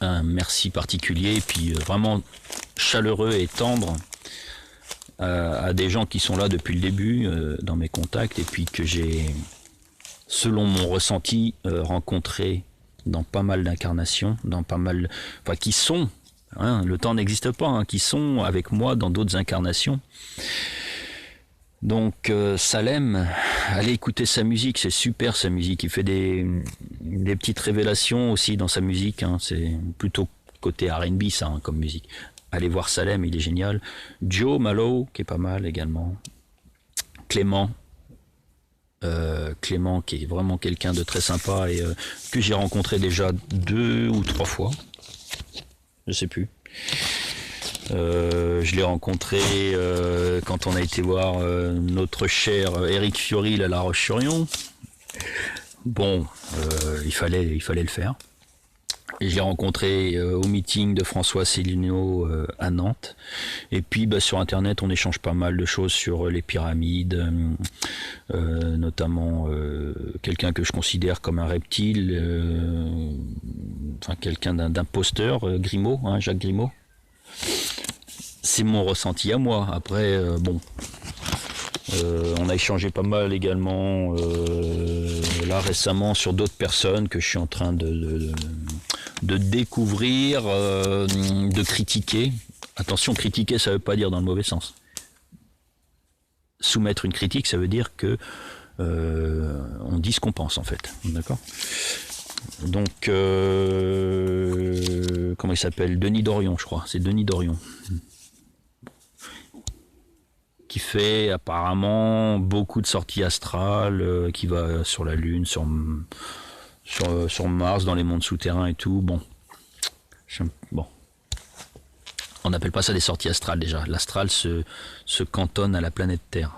un merci particulier, et puis vraiment chaleureux et tendre à des gens qui sont là depuis le début dans mes contacts, et puis que j'ai, selon mon ressenti, rencontré dans pas mal d'incarnations, qui sont, hein, le temps n'existe pas, hein, qui sont avec moi dans d'autres incarnations. Donc Salem, allez écouter sa musique, c'est super sa musique, il fait des petites révélations aussi dans sa musique, hein, c'est plutôt côté R&B ça, hein, comme musique. Allez voir Salem, il est génial. Joe Malo, qui est pas mal également. Clément qui est vraiment quelqu'un de très sympa et que j'ai rencontré déjà 2 ou 3 fois. Je sais plus. Je l'ai rencontré quand on a été voir notre cher Eric Fioril à La Roche-sur-Yon. Bon, il fallait le faire. Et je l'ai rencontré au meeting de François Asselineau à Nantes. Et puis sur internet on échange pas mal de choses sur les pyramides, notamment quelqu'un que je considère comme un reptile, quelqu'un d'imposteur, Grimaud, hein, Jacques Grimaud. C'est mon ressenti à moi. Après on a échangé pas mal également là récemment sur d'autres personnes que je suis en train de découvrir, de critiquer. Attention, critiquer ça veut pas dire dans le mauvais sens. Soumettre une critique ça veut dire que on dit ce qu'on pense en fait. D'accord ? Donc comment il s'appelle ? Denis Dorion, je crois. C'est Denis Dorion. Qui fait apparemment beaucoup de sorties astrales, qui va sur la Lune, sur Mars, dans les mondes souterrains et tout. Bon. On n'appelle pas ça des sorties astrales déjà. L'astral se cantonne à la planète Terre.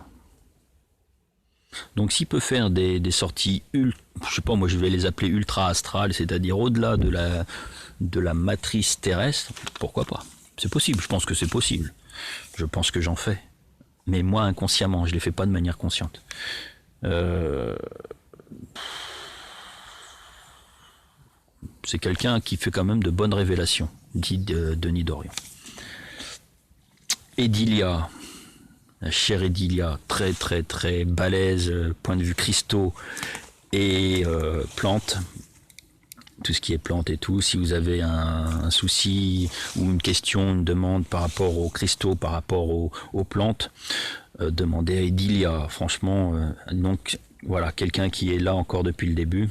Donc s'il peut faire des sorties je sais pas, moi je vais les appeler ultra astrales, c'est-à-dire au-delà de la matrice terrestre, pourquoi pas ? C'est possible, je pense que c'est possible. Je pense que j'en fais. Mais moi inconsciemment, je les fais pas de manière consciente. C'est quelqu'un qui fait quand même de bonnes révélations, dit Denis Dorion. Edilia, la chère Edilia, très très très balèze, point de vue cristaux et plantes. Tout ce qui est plantes et tout, si vous avez un souci ou une question, une demande par rapport aux cristaux, par rapport aux plantes, demandez à Edilia, franchement. Donc voilà, quelqu'un qui est là encore depuis le début.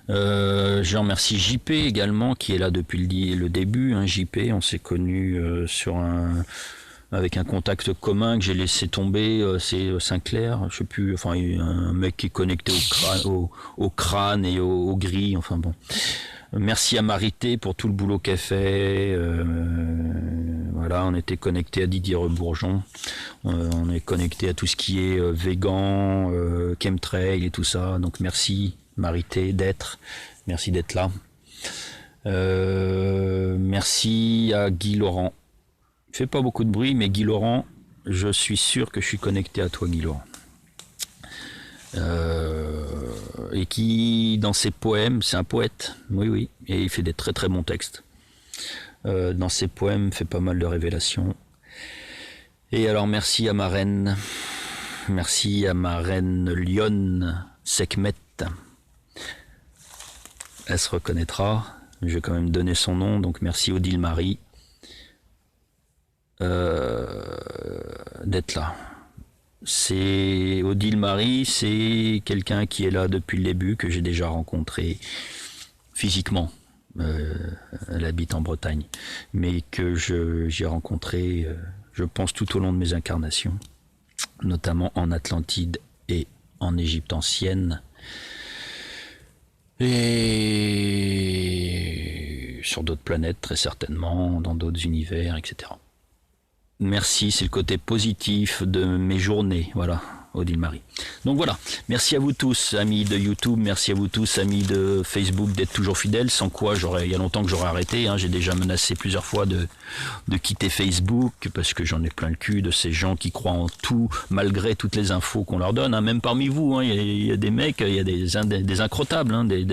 Je remercie JP également, qui est là depuis le début. Hein, JP, on s'est connu avec un contact commun que j'ai laissé tomber, c'est Sinclair, je sais plus, enfin un mec qui est connecté au crâne et au gris, enfin bon. Merci à Marité pour tout le boulot qu'elle fait, Voilà, on était connecté à Didier Rebourgeon. On est connecté à tout ce qui est végan, chemtrail et tout ça. Donc merci Marité d'être. Merci d'être là. Merci à Guy Laurent. Il fait pas beaucoup de bruit, mais Guy Laurent, je suis sûr que je suis connecté à toi, Guy Laurent. Et qui, dans ses poèmes, c'est un poète, oui, et il fait des très très bons textes. Dans ses poèmes, fait pas mal de révélations. Et alors merci à ma reine Lionne Sekhmet. Elle se reconnaîtra. Je vais quand même donner son nom, donc merci Odile Marie d'être là. C'est Odile Marie, c'est quelqu'un qui est là depuis le début, que j'ai déjà rencontré physiquement. Elle habite en Bretagne, mais que j'ai rencontré, je pense, tout au long de mes incarnations, notamment en Atlantide et en Égypte ancienne. Et sur d'autres planètes, très certainement, dans d'autres univers, etc. Merci, c'est le côté positif de mes journées, voilà, Odile Marie. Donc voilà, merci à vous tous, amis de YouTube, merci à vous tous, amis de Facebook, d'être toujours fidèles, sans quoi il y a longtemps que j'aurais arrêté, hein. J'ai déjà menacé plusieurs fois de quitter Facebook, parce que j'en ai plein le cul de ces gens qui croient en tout, malgré toutes les infos qu'on leur donne, hein. Même parmi vous, hein, il y a des mecs, il y a des incrotables, hein, des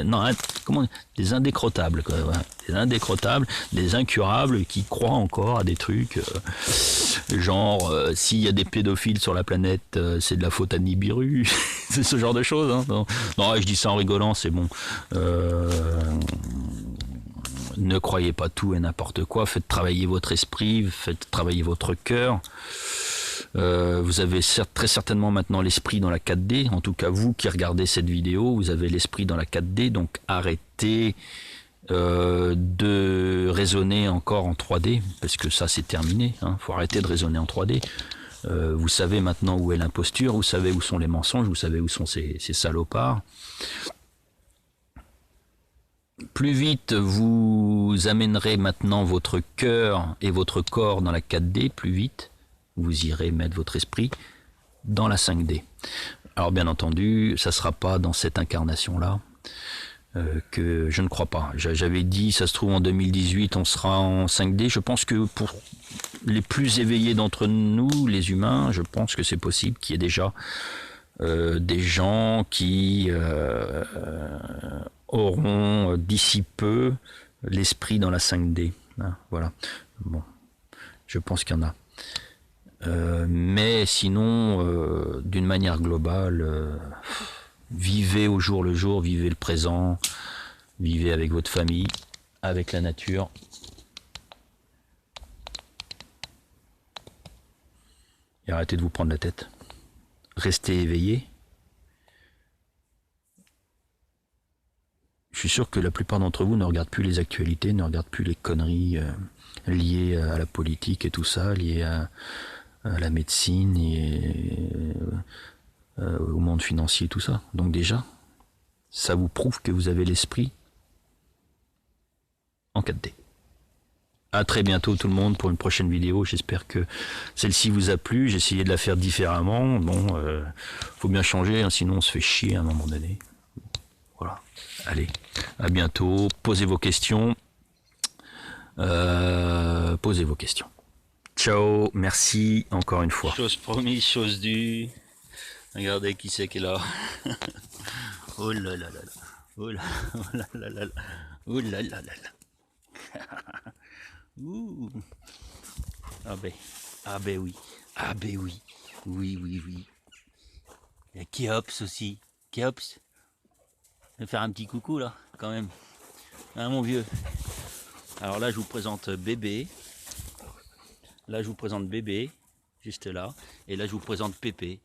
indécrottables, quoi, ouais. Des indécrottables, des incurables qui croient encore à des trucs, genre, s'il y a des pédophiles sur la planète, c'est de la faute à Nibiru, c'est ce genre de choses, hein. Non, je dis ça en rigolant, c'est bon. Ne croyez pas tout et n'importe quoi, faites travailler votre esprit, faites travailler votre cœur. Vous avez très certainement maintenant l'esprit dans la 4D, en tout cas vous qui regardez cette vidéo, vous avez l'esprit dans la 4D, donc arrêtez de raisonner encore en 3D, parce que ça c'est terminé, hein. Faut arrêter de raisonner en 3D. Vous savez maintenant où est l'imposture, vous savez où sont les mensonges, vous savez où sont ces salopards. Plus vite vous amènerez maintenant votre cœur et votre corps dans la 4D, plus vite vous irez mettre votre esprit dans la 5D. Alors bien entendu, ça ne sera pas dans cette incarnation-là, que je ne crois pas. J'avais dit, ça se trouve en 2018, on sera en 5D. Je pense que pour les plus éveillés d'entre nous, les humains, je pense que c'est possible qu'il y ait déjà des gens qui auront d'ici peu l'esprit dans la 5D. Hein, voilà. Bon, je pense qu'il y en a. Mais sinon, d'une manière globale, vivez au jour le jour, vivez le présent, vivez avec votre famille, avec la nature. Et arrêtez de vous prendre la tête. Restez éveillés. Je suis sûr que la plupart d'entre vous ne regardent plus les actualités, ne regardent plus les conneries liées à la politique et tout ça, liées à la médecine et au monde financier, tout ça. Donc déjà, ça vous prouve que vous avez l'esprit en 4D. À très bientôt tout le monde pour une prochaine vidéo. J'espère que celle-ci vous a plu. J'ai essayé de la faire différemment. Bon, faut bien changer, hein, sinon on se fait chier à un moment donné. Voilà. Allez, à bientôt. Posez vos questions. Posez vos questions. Ciao, merci encore une fois. Chose promise, chose due. Regardez qui c'est qui est là. Oh là là là là. Oh là là là là. Oh là là là là. Ouh. Ah ben oui. Ah ben oui. Oui. Il y a Kéops aussi. Kéops. Je vais faire un petit coucou là, quand même. Hein, mon vieux. Alors là, je vous présente bébé. Là, je vous présente bébé, juste là. Et là, je vous présente Pépé.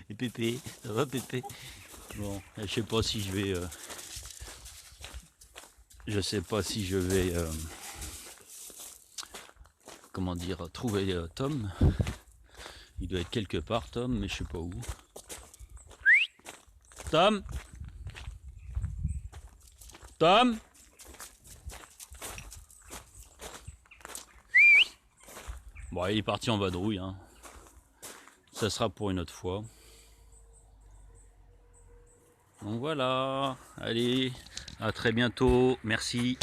Et Pépé, ça va Pépé? Bon, je sais pas si je vais... comment dire, trouver Tom. Il doit être quelque part, Tom, mais je sais pas où. Tom? Tom? Bon, il est parti en vadrouille, hein. Ça sera pour une autre fois. Donc voilà, allez, à très bientôt, merci.